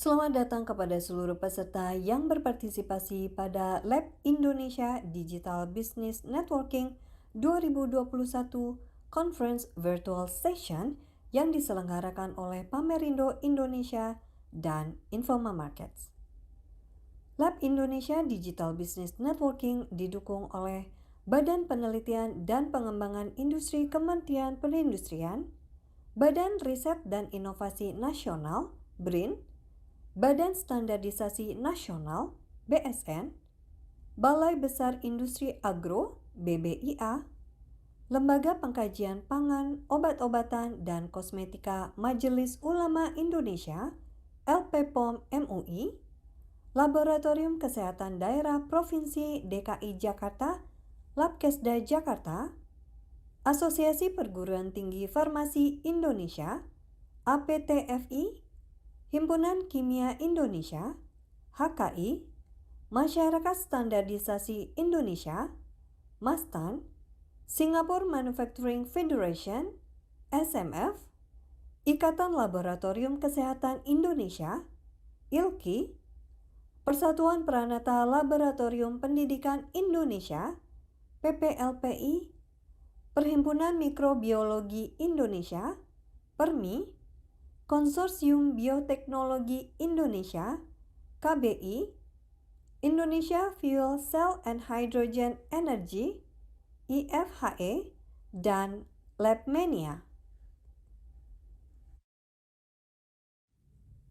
Selamat datang kepada seluruh peserta yang berpartisipasi pada Lab Indonesia Digital Business Networking 2021 Conference Virtual Session yang diselenggarakan oleh Pamerindo Indonesia dan Informa Markets. Lab Indonesia Digital Business Networking didukung oleh Badan Penelitian dan Pengembangan Industri Kementerian Perindustrian, Badan Riset dan Inovasi Nasional (BRIN), Badan Standarisasi Nasional (BSN), Balai Besar Industri Agro (BBIA), Lembaga Pengkajian Pangan, Obat-obatan, dan Kosmetika Majelis Ulama Indonesia (LPPOM MUI), Laboratorium Kesehatan Daerah Provinsi DKI Jakarta Labkesda Jakarta, Asosiasi Perguruan Tinggi Farmasi Indonesia APTFI, Himpunan Kimia Indonesia, HKI, Masyarakat Standarisasi Indonesia, MASTAN, Singapore Manufacturing Federation, SMF, Ikatan Laboratorium Kesehatan Indonesia, ILKI, Persatuan Peranata Laboratorium Pendidikan Indonesia, PPLPI, Perhimpunan Mikrobiologi Indonesia, PERMI, Konsorsium Bioteknologi Indonesia, KBI, Indonesia Fuel Cell and Hydrogen Energy, IFHE, dan Labmania.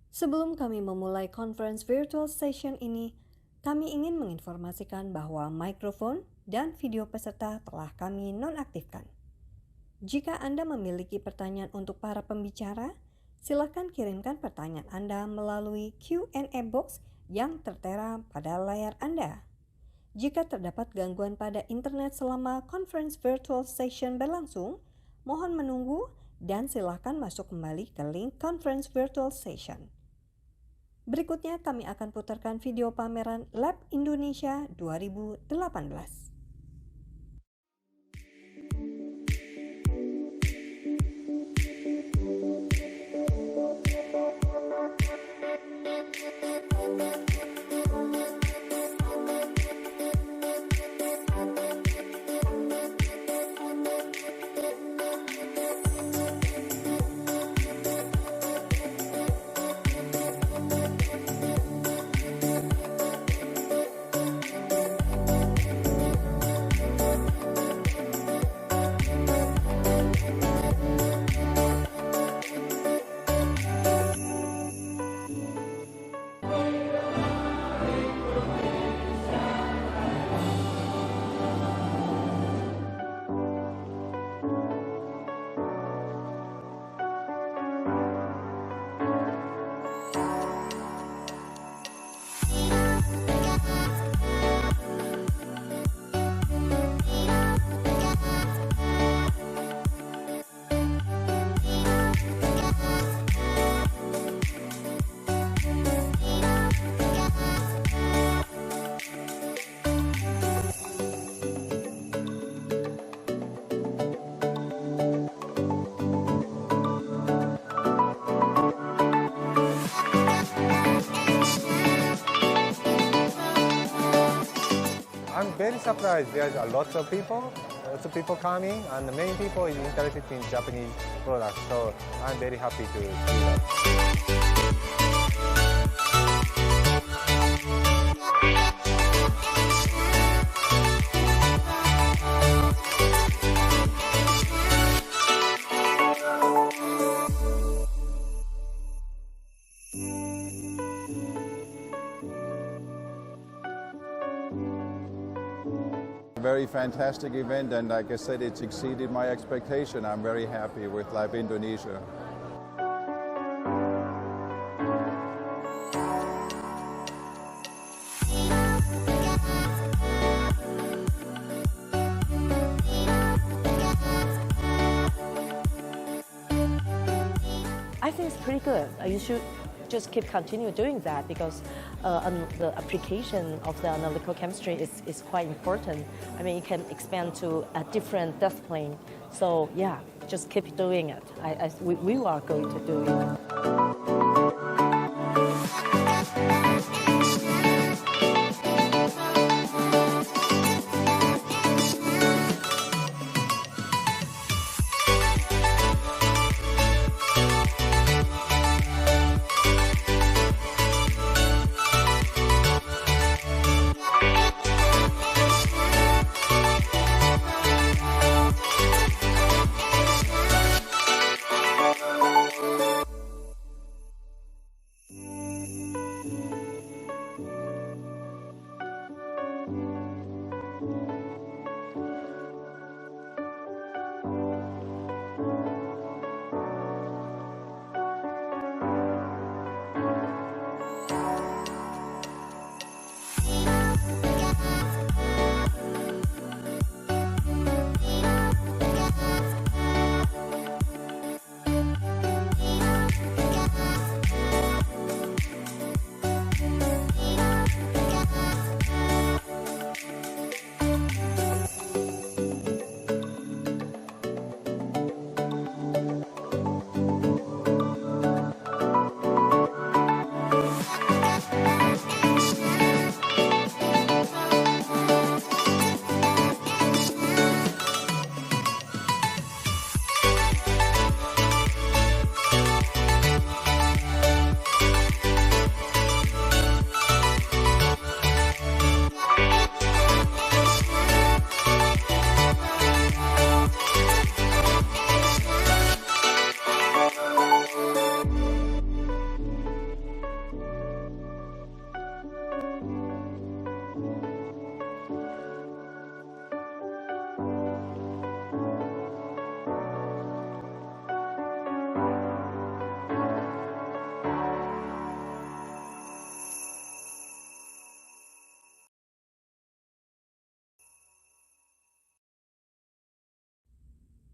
Sebelum kami memulai conference virtual session ini, kami ingin menginformasikan bahwa mikrofon dan video peserta telah kami nonaktifkan. Jika Anda memiliki pertanyaan untuk para pembicara, silakan kirimkan pertanyaan Anda melalui Q&A box yang tertera pada layar Anda. Jika terdapat gangguan pada internet selama conference virtual session berlangsung, mohon menunggu dan silakan masuk kembali ke link conference virtual session. Berikutnya kami akan putarkan video pameran Lab Indonesia 2018. I'm very surprised. There's lots of people coming, and the main people is interested in Japanese products. So I'm very happy to see that. Very fantastic event, and like I said, it's exceeded my expectation. I'm very happy with Lab Indonesia. think it's pretty good. You should just keep continue doing that because the application of the analytical chemistry is quite important. I mean, it can expand to a different discipline. So yeah, just keep doing it. We are going to do it.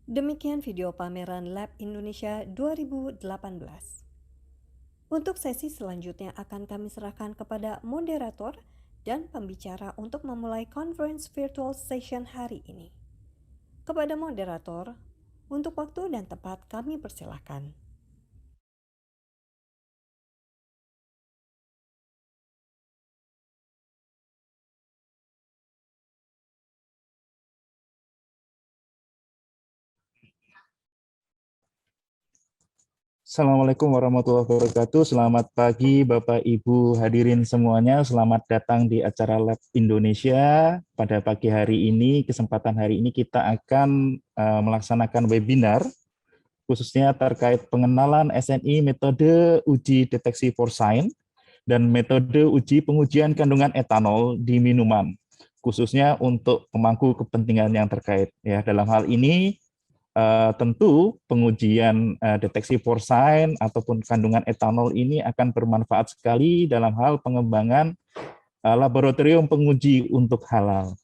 Demikian video pameran Lab Indonesia 2018. Untuk sesi selanjutnya akan kami serahkan kepada moderator dan pembicara untuk memulai conference virtual session hari ini. Kepada moderator, untuk waktu dan tempat kami persilahkan. Assalamualaikum warahmatullahi wabarakatuh. Selamat pagi Bapak Ibu hadirin semuanya. Selamat datang di acara Lab Indonesia. Pada pagi hari ini, kesempatan hari ini kita akan melaksanakan webinar khususnya terkait pengenalan SNI metode uji deteksi porcine dan metode uji pengujian kandungan etanol di minuman, khususnya untuk pemangku kepentingan yang terkait. Ya, dalam hal ini tentu pengujian deteksi porcine ataupun kandungan etanol ini akan bermanfaat sekali dalam hal pengembangan laboratorium penguji untuk halal.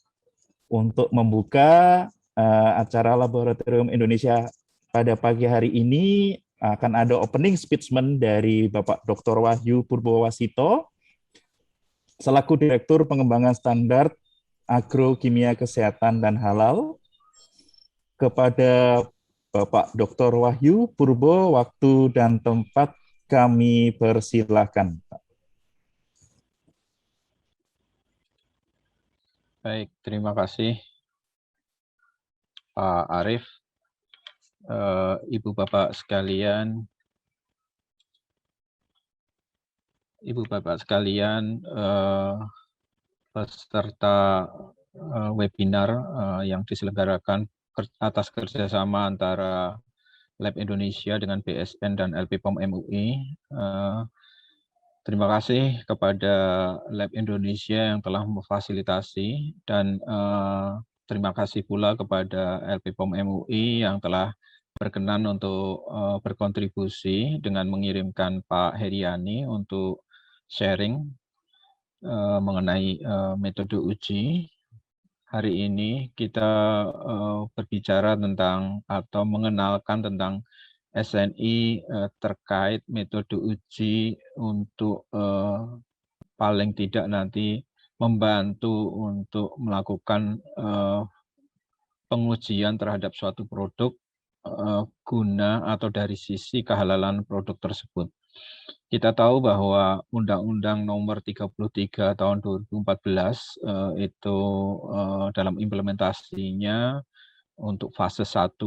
Untuk membuka acara Laboratorium Indonesia pada pagi hari ini akan ada opening speechment dari Bapak Dr. Wahyu Purbowasito selaku Direktur Pengembangan Standar Agrokimia Kesehatan dan Halal. Kepada Bapak Dr. Wahyu Purbo, waktu dan tempat kami persilahkan. Baik, terima kasih Pak Arif, Ibu Bapak sekalian, peserta webinar yang diselenggarakan atas kerjasama antara Lab Indonesia dengan BSN dan LPPOM MUI. Terima kasih kepada Lab Indonesia yang telah memfasilitasi dan terima kasih pula kepada LPPOM MUI yang telah berkenan untuk berkontribusi dengan mengirimkan Pak Heriani untuk sharing mengenai metode uji. Hari ini kita berbicara tentang atau mengenalkan tentang SNI terkait metode uji untuk paling tidak nanti membantu untuk melakukan pengujian terhadap suatu produk guna atau dari sisi kehalalan produk tersebut. Kita tahu bahwa Undang-Undang Nomor 33 Tahun 2014 itu dalam implementasinya untuk fase 1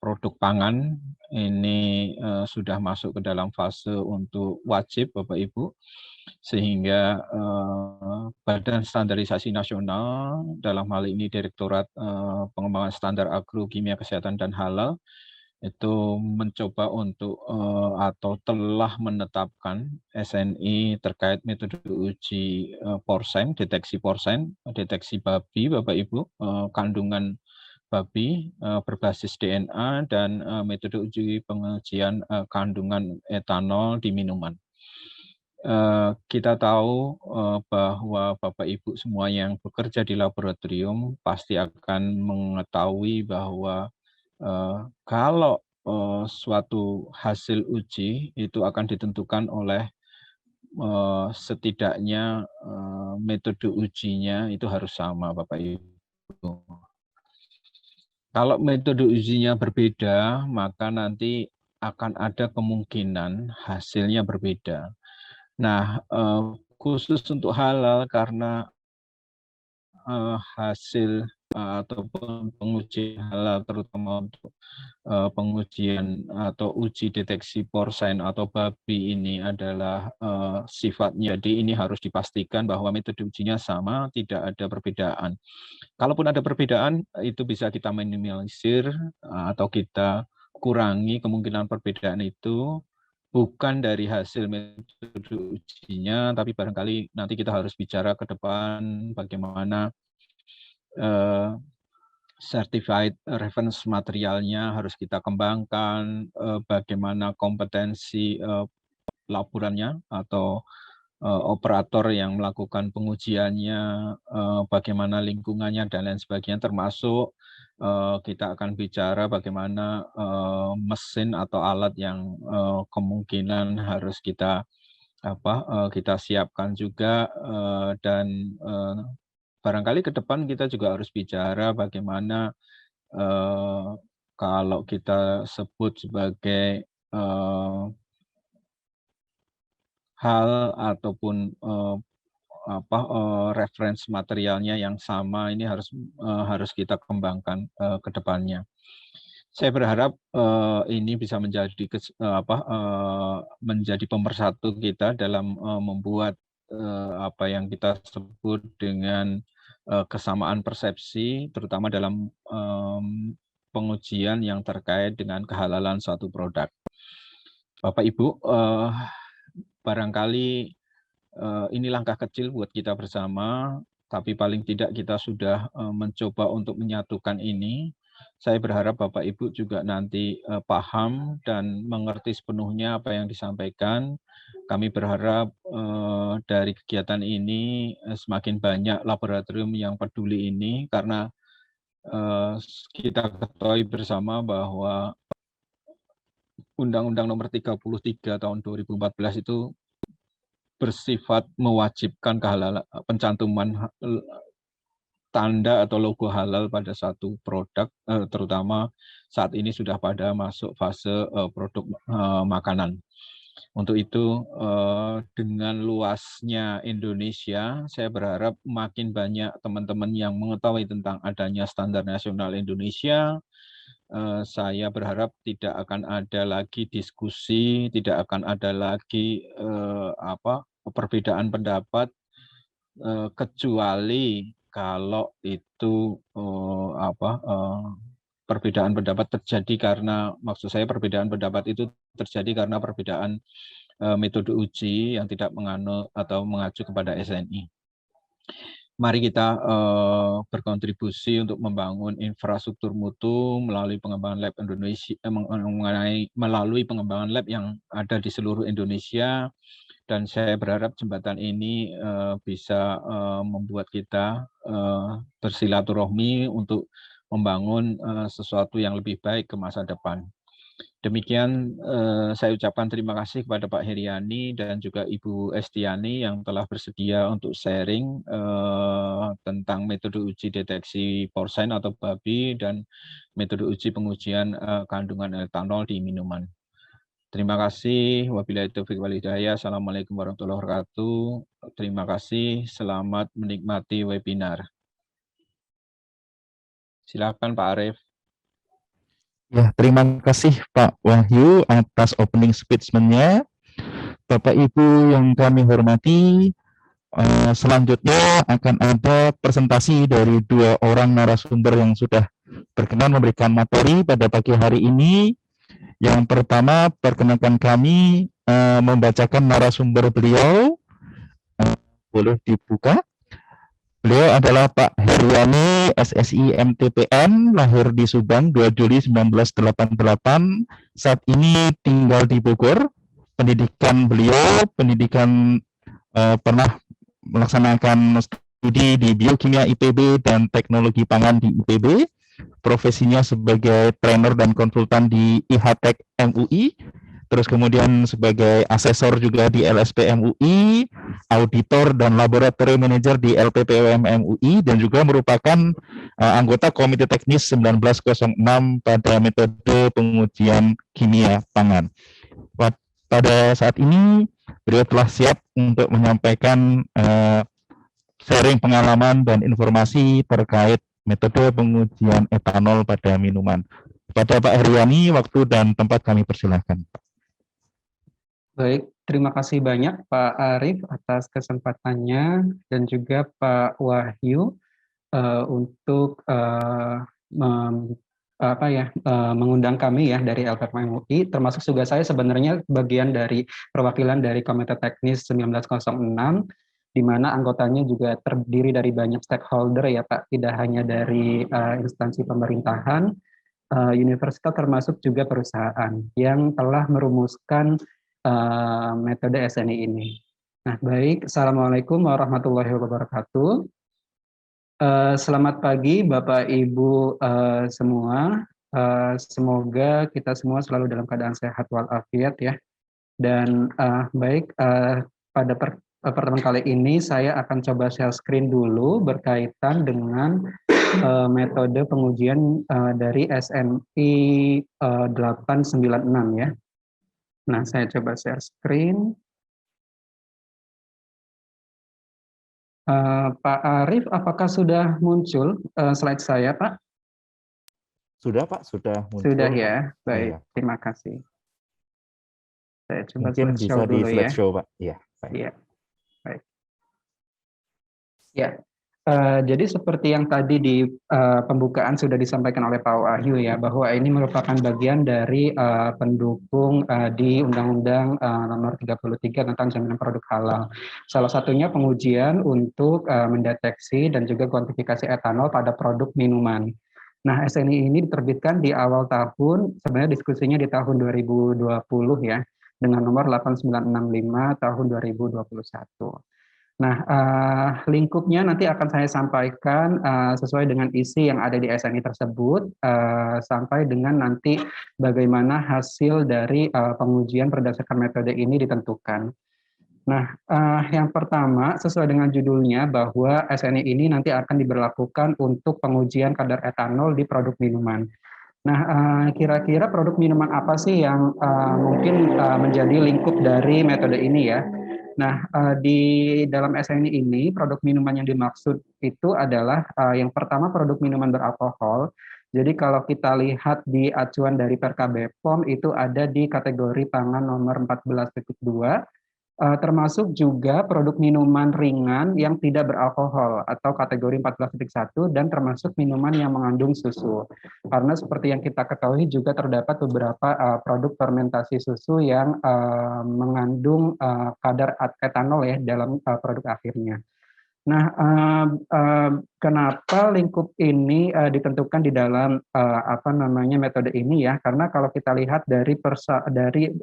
produk pangan ini sudah masuk ke dalam fase untuk wajib Bapak Ibu, sehingga Badan Standarisasi Nasional dalam hal ini Direktorat Pengembangan Standar Agro, Kimia, Kesehatan dan Halal itu mencoba untuk atau telah menetapkan SNI terkait metode uji porsen, deteksi porsen, deteksi babi Bapak Ibu, kandungan babi berbasis DNA dan metode uji pengujian kandungan etanol di minuman. Kita tahu bahwa Bapak Ibu semua yang bekerja di laboratorium pasti akan mengetahui bahwa kalau suatu hasil uji itu akan ditentukan oleh setidaknya metode ujinya itu harus sama Bapak Ibu. Kalau metode ujinya berbeda, maka nanti akan ada kemungkinan hasilnya berbeda. Nah, khusus untuk halal karena hasil ataupun pengujian halal terutama untuk pengujian atau uji deteksi porsen atau babi ini adalah sifatnya, jadi ini harus dipastikan bahwa metode ujinya sama, tidak ada perbedaan. Kalaupun ada perbedaan, itu bisa kita minimalisir atau kita kurangi kemungkinan perbedaan itu bukan dari hasil metode ujinya, tapi barangkali nanti kita harus bicara ke depan bagaimana certified reference materialnya harus kita kembangkan, bagaimana kompetensi laborannya atau operator yang melakukan pengujiannya, bagaimana lingkungannya dan lain sebagainya, termasuk kita akan bicara bagaimana mesin atau alat yang kemungkinan harus kita kita siapkan juga, dan barangkali ke depan kita juga harus bicara bagaimana kalau kita sebut sebagai hal ataupun reference materialnya yang sama ini harus kita kembangkan ke depannya. Saya berharap ini bisa menjadi menjadi pemersatu kita dalam membuat apa yang kita sebut dengan kesamaan persepsi, terutama dalam pengujian yang terkait dengan kehalalan suatu produk. Bapak Ibu, barangkali ini langkah kecil buat kita bersama, tapi paling tidak kita sudah mencoba untuk menyatukan ini. Saya berharap Bapak Ibu juga nanti paham dan mengerti sepenuhnya apa yang disampaikan. Kami berharap dari kegiatan ini semakin banyak laboratorium yang peduli ini, karena kita ketahui bersama bahwa Undang-Undang Nomor 33 Tahun 2014 itu bersifat mewajibkan kehalalan, pencantuman tanda atau logo halal pada satu produk, terutama saat ini sudah pada masuk fase produk makanan. Untuk itu, dengan luasnya Indonesia, saya berharap makin banyak teman-teman yang mengetahui tentang adanya standar nasional Indonesia. Saya berharap tidak akan ada lagi diskusi, tidak akan ada lagi perbedaan pendapat, kecuali kalau itu perbedaan pendapat terjadi karena, maksud saya perbedaan pendapat itu terjadi karena perbedaan metode uji yang tidak menganut atau mengacu kepada SNI. Mari kita berkontribusi untuk membangun infrastruktur mutu melalui pengembangan lab Indonesia, melalui pengembangan lab yang ada di seluruh Indonesia, dan saya berharap jembatan ini bisa membuat kita bersilaturahmi untuk membangun sesuatu yang lebih baik ke masa depan. Demikian saya ucapkan terima kasih kepada Pak Heriani dan juga Ibu Estiani yang telah bersedia untuk sharing tentang metode uji deteksi porcine atau babi dan metode uji pengujian kandungan etanol di minuman. Terima kasih. Wabillahi taufiq wal hidayah. Assalamualaikum warahmatullahi wabarakatuh. Terima kasih. Selamat menikmati webinar. Silakan Pak Arief. Ya, terima kasih Pak Wahyu atas opening speech-nya. Bapak Ibu yang kami hormati, selanjutnya akan ada presentasi dari 2 orang narasumber yang sudah berkenan memberikan materi pada pagi hari ini. Yang pertama, perkenankan kami membacakan narasumber beliau. Boleh dibuka. Beliau adalah Pak Heriani, SSI MTPN, lahir di Subang 2 Juli 1988, saat ini tinggal di Bogor. Pendidikan beliau, pernah melaksanakan studi di Biokimia IPB dan Teknologi Pangan di IPB. Profesinya sebagai trainer dan konsultan di IHTEK MUI. Terus kemudian sebagai asesor juga di LSP MUI, auditor dan laboratory manager di LPPOM MUI, dan juga merupakan anggota Komite Teknis 1906 pada metode pengujian kimia pangan. Pada saat ini, beliau telah siap untuk menyampaikan sharing pengalaman dan informasi terkait metode pengujian etanol pada minuman. Pada Pak Heriani, waktu dan tempat kami persilahkan. Baik, terima kasih banyak Pak Arief atas kesempatannya dan juga Pak Wahyu untuk mengundang kami ya dari LPPM MUI, termasuk juga saya sebenarnya bagian dari perwakilan dari Komite Teknis 1906, di mana anggotanya juga terdiri dari banyak stakeholder ya Pak, tidak hanya dari instansi pemerintahan, universitas termasuk juga perusahaan yang telah merumuskan metode SNI ini. Nah, baik. Assalamualaikum warahmatullahi wabarakatuh. Selamat pagi Bapak Ibu semua. Semoga kita semua selalu dalam keadaan sehat walafiat ya. Dan baik, pada pertemuan kali ini saya akan coba share screen dulu berkaitan dengan metode pengujian dari SNI 896 ya. Nah, saya coba share screen. Pak Arief, apakah sudah muncul slide saya, Pak? Sudah, Pak, sudah muncul. Sudah ya, baik. Ya. Terima kasih. Saya coba mungkin bisa di slideshow, Pak. Iya, baik. Iya, baik. Ya. Jadi seperti yang tadi di pembukaan sudah disampaikan oleh Pak Wahyu ya, bahwa ini merupakan bagian dari pendukung di Undang-Undang Nomor 33 tentang Jaminan Produk Halal. Salah satunya pengujian untuk mendeteksi dan juga kuantifikasi etanol pada produk minuman. Nah, SNI ini diterbitkan di awal tahun, sebenarnya diskusinya di tahun 2020 ya, dengan nomor 8965 tahun 2021. Nah, lingkupnya nanti akan saya sampaikan sesuai dengan isi yang ada di SNI tersebut, sampai dengan nanti bagaimana hasil dari pengujian berdasarkan metode ini ditentukan. Nah, yang pertama, sesuai dengan judulnya, bahwa SNI ini nanti akan diberlakukan untuk pengujian kadar etanol di produk minuman. Nah, kira-kira produk minuman apa sih yang mungkin menjadi lingkup dari metode ini ya? Nah, di dalam SNI ini, produk minuman yang dimaksud itu adalah yang pertama produk minuman beralkohol. Jadi kalau kita lihat di acuan dari PRK BPOM itu ada di kategori pangan nomor 14.2, termasuk juga produk minuman ringan yang tidak beralkohol atau kategori 14.1 dan termasuk minuman yang mengandung susu. Karena seperti yang kita ketahui juga terdapat beberapa produk fermentasi susu yang mengandung kadar etanol ya dalam produk akhirnya. Nah, kenapa lingkup ini ditentukan di dalam metode ini ya? Karena kalau kita lihat dari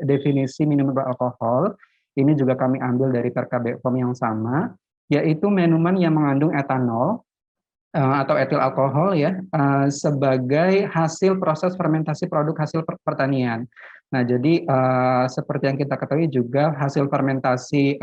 definisi minuman beralkohol, ini juga kami ambil dari PRK BPOM yang sama, yaitu minuman yang mengandung etanol atau etil alkohol ya, sebagai hasil proses fermentasi produk hasil pertanian. Nah, jadi seperti yang kita ketahui juga hasil fermentasi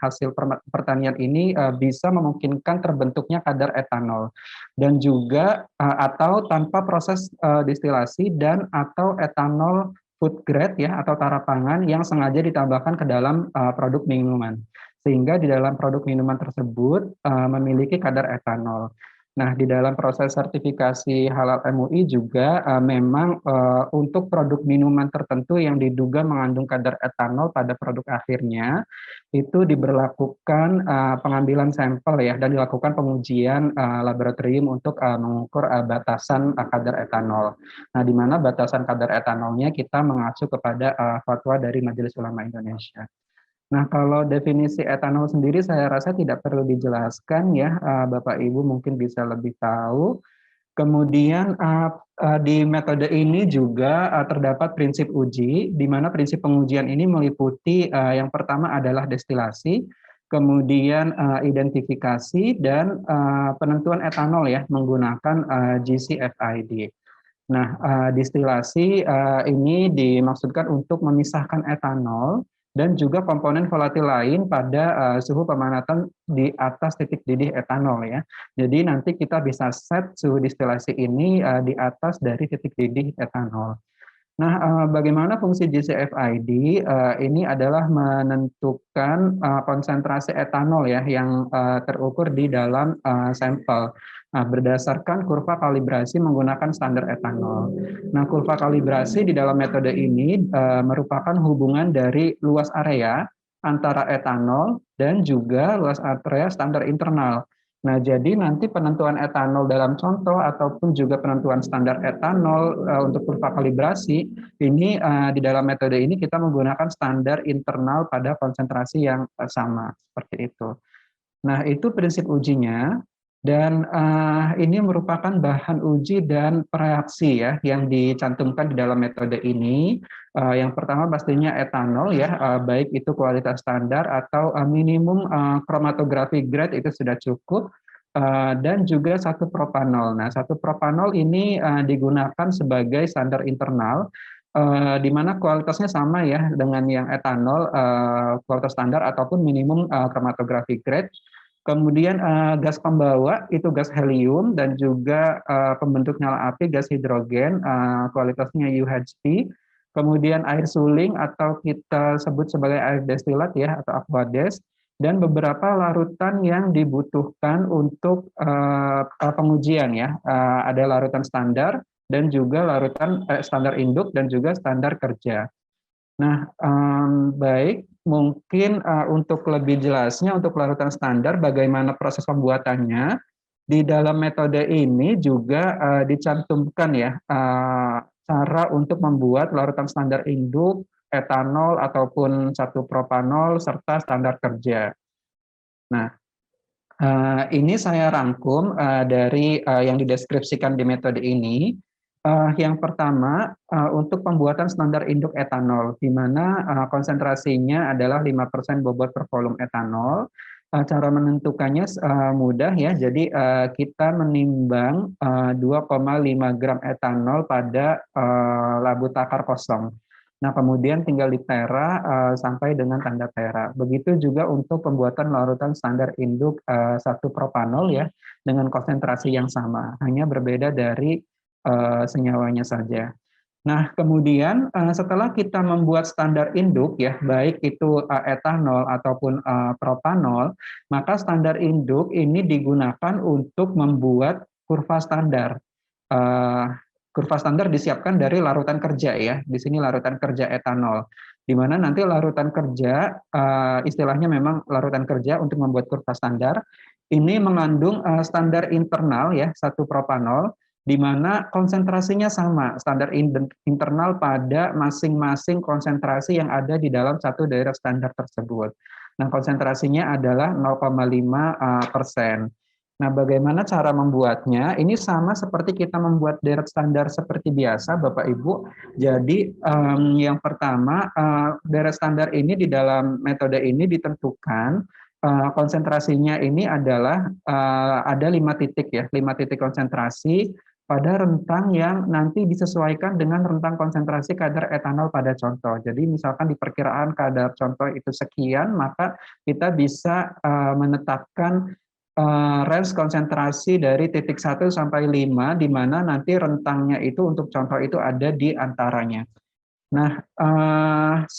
hasil pertanian ini bisa memungkinkan terbentuknya kadar etanol dan juga atau tanpa proses distilasi dan atau etanol food grade ya atau tara pangan yang sengaja ditambahkan ke dalam produk minuman. Sehingga di dalam produk minuman tersebut memiliki kadar etanol. Nah, di dalam proses sertifikasi halal MUI juga memang untuk produk minuman tertentu yang diduga mengandung kadar etanol pada produk akhirnya, itu diberlakukan pengambilan sampel ya dan dilakukan pengujian laboratorium untuk mengukur batasan kadar etanol. Nah, di mana batasan kadar etanolnya kita mengacu kepada fatwa dari Majelis Ulama Indonesia. Nah, kalau definisi etanol sendiri saya rasa tidak perlu dijelaskan ya, Bapak Ibu mungkin bisa lebih tahu. Kemudian di metode ini juga terdapat prinsip uji, di mana prinsip pengujian ini meliputi yang pertama adalah destilasi, kemudian identifikasi dan penentuan etanol ya menggunakan GCFID. Nah, distilasi ini dimaksudkan untuk memisahkan etanol dan juga komponen volatil lain pada suhu pemanatan di atas titik didih etanol ya. Jadi nanti kita bisa set suhu distilasi ini di atas dari titik didih etanol. Nah, bagaimana fungsi GCFID? Ini adalah menentukan konsentrasi etanol ya yang terukur di dalam sampel. Nah, berdasarkan kurva kalibrasi menggunakan standar etanol. Nah, kurva kalibrasi di dalam metode ini merupakan hubungan dari luas area antara etanol dan juga luas area standar internal. Nah, jadi nanti penentuan etanol dalam contoh ataupun juga penentuan standar etanol untuk kurva kalibrasi, ini di dalam metode ini kita menggunakan standar internal pada konsentrasi yang sama, seperti itu. Nah, itu prinsip ujinya. Dan ini merupakan bahan uji dan reaksi ya yang dicantumkan di dalam metode ini. Yang pertama pastinya etanol ya, baik itu kualitas standar atau minimum chromatography grade itu sudah cukup. Dan juga satu propanol. Nah, satu propanol ini digunakan sebagai standar internal, di mana kualitasnya sama ya dengan yang etanol, kualitas standar ataupun minimum chromatography grade. Kemudian gas pembawa itu gas helium dan juga pembentuk nyala api gas hidrogen, kualitasnya UHT. Kemudian air suling atau kita sebut sebagai air destilat ya atau aquades, dan beberapa larutan yang dibutuhkan untuk pengujian ya. Ada larutan standar dan juga larutan standar induk dan juga standar kerja. Nah, baik, mungkin untuk lebih jelasnya untuk larutan standar bagaimana proses pembuatannya, di dalam metode ini juga dicantumkan ya cara untuk membuat larutan standar induk, etanol ataupun satu propanol serta standar kerja. Nah, ini saya rangkum dari yang dideskripsikan di metode ini. Yang pertama, untuk pembuatan standar induk etanol, di mana konsentrasinya adalah 5% bobot per volume etanol. Cara menentukannya mudah ya, jadi kita menimbang 2,5 gram etanol pada labu takar kosong. Nah, kemudian tinggal ditera sampai dengan tanda tera. Begitu juga untuk pembuatan larutan standar induk 1 propanol ya, dengan konsentrasi yang sama, hanya berbeda dari senyawanya saja. Nah, kemudian setelah kita membuat standar induk ya, baik itu etanol ataupun propanol, maka standar induk ini digunakan untuk membuat kurva standar. Kurva standar disiapkan dari larutan kerja ya. Di sini larutan kerja etanol, di mana nanti larutan kerja istilahnya memang larutan kerja untuk membuat kurva standar. Ini mengandung standar internal ya, 1 propanol, di mana konsentrasinya sama, standar internal pada masing-masing konsentrasi yang ada di dalam satu daerah standar tersebut. Nah, konsentrasinya adalah 0,5%. Nah, bagaimana cara membuatnya? Ini sama seperti kita membuat deret standar seperti biasa, Bapak Ibu. Jadi, yang pertama, deret standar ini di dalam metode ini ditentukan konsentrasinya ini adalah ada 5 titik ya, 5 titik konsentrasi pada rentang yang nanti disesuaikan dengan rentang konsentrasi kadar etanol pada contoh. Jadi misalkan di perkiraan kadar contoh itu sekian, maka kita bisa menetapkan range konsentrasi dari titik 1 sampai 5, di mana nanti rentangnya itu untuk contoh itu ada di antaranya. Nah,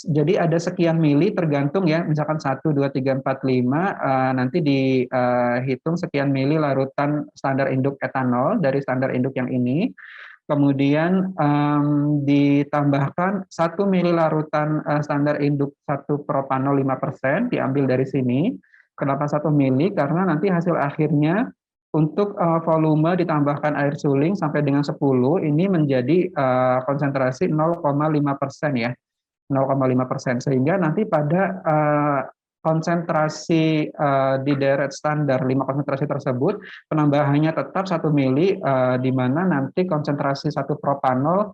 jadi ada sekian mili tergantung ya, misalkan 1, 2, 3, 4, 5, nanti dihitung sekian mili larutan standar induk etanol dari standar induk yang ini, kemudian ditambahkan 1 mili larutan standar induk 1 propanol 5%, diambil dari sini. Kenapa 1 mili? Karena nanti hasil akhirnya untuk volume ditambahkan air suling sampai dengan 10, ini menjadi konsentrasi 0,5% ya, 0,5%. Sehingga nanti pada konsentrasi di deret standar 5 konsentrasi tersebut, penambahannya tetap 1 mili, di mana nanti konsentrasi 1 propanol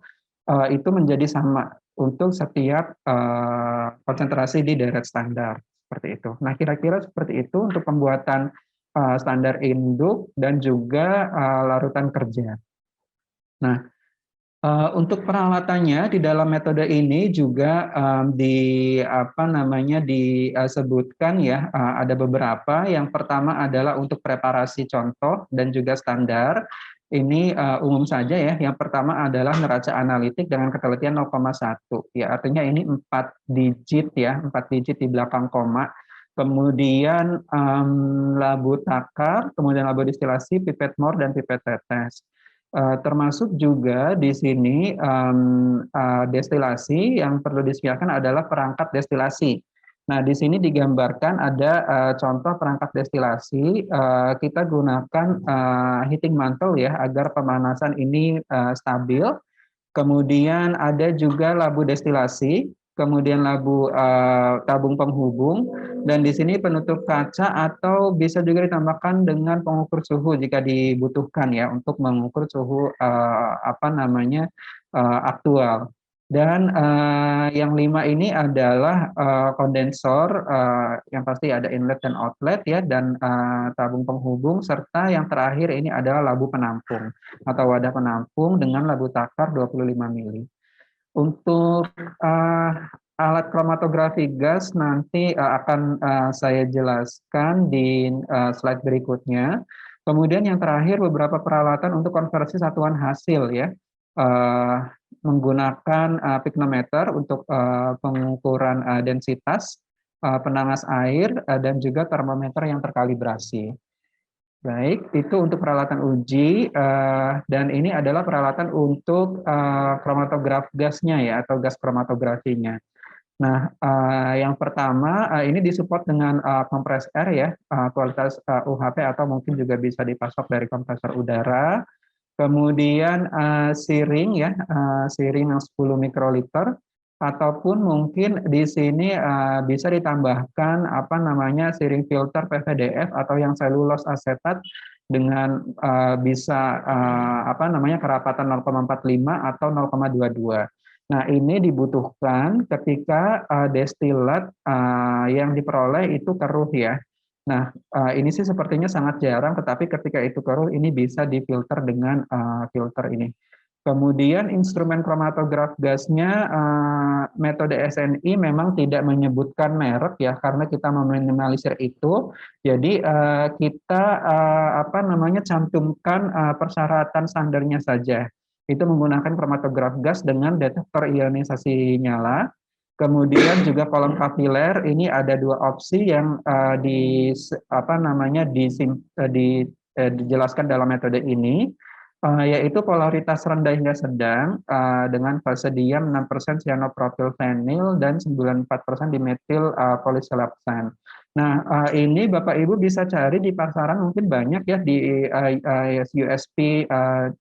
itu menjadi sama untuk setiap konsentrasi di deret standar. Seperti itu. Nah, kira-kira seperti itu untuk pembuatan standar induk dan juga larutan kerja. Nah, untuk peralatannya di dalam metode ini juga disebutkan ya, ada beberapa. Yang pertama adalah untuk preparasi contoh dan juga standar. Ini umum saja ya. Yang pertama adalah neraca analitik dengan ketelitian 0,1. Ya, artinya ini 4 digit ya, 4 digit di belakang koma. Kemudian labu takar, kemudian labu distilasi, pipet mor, dan pipet tetes. Termasuk juga di sini destilasi yang perlu disediakan adalah perangkat destilasi. Nah, di sini digambarkan ada contoh perangkat destilasi. Kita gunakan heating mantle ya, agar pemanasan ini stabil. Kemudian ada juga labu destilasi, kemudian labu tabung penghubung, dan di sini penutup kaca atau bisa juga ditambahkan dengan pengukur suhu jika dibutuhkan ya, untuk mengukur suhu aktual. Dan yang 5 ini adalah kondensor, yang pasti ada inlet dan outlet ya, dan tabung penghubung, serta yang terakhir ini adalah labu penampung atau wadah penampung dengan labu takar 25 mili. Untuk alat kromatografi gas nanti akan saya jelaskan di slide berikutnya. Kemudian yang terakhir beberapa peralatan untuk konversi satuan hasil ya, menggunakan pignometer untuk pengukuran densitas, penanas air, dan juga termometer yang terkalibrasi. Baik, itu untuk peralatan uji, dan ini adalah peralatan untuk kromatograf gasnya ya, atau gas kromatografinya. Nah, yang pertama ini disupport dengan kompres air ya, kualitas UHP atau mungkin juga bisa dipasok dari kompresor udara. Kemudian siring ya, siring yang 10 mikroliter, ataupun mungkin di sini bisa ditambahkan siring filter PVDF atau yang selulos asetat dengan bisa kerapatan 0,45 atau 0,22. Nah, ini dibutuhkan ketika destilat yang diperoleh itu keruh ya. Nah, ini sih sepertinya sangat jarang, tetapi ketika itu keruh ini bisa difilter dengan filter ini. Kemudian instrumen kromatograf gasnya, metode SNI memang tidak menyebutkan merek ya, karena kita meminimalisir itu. Jadi kita cantumkan persyaratan standarnya saja. Itu menggunakan kromatograf gas dengan detektor ionisasi nyala. Kemudian juga kolom kapiler ini ada 2 opsi yang dijelaskan dalam metode ini, yaitu polaritas rendah hingga sedang dengan fase diam 6% cyanopropylfenil dan 94% dimetil polisilapsan. Nah, ini Bapak Ibu bisa cari di pasaran, mungkin banyak ya di USP,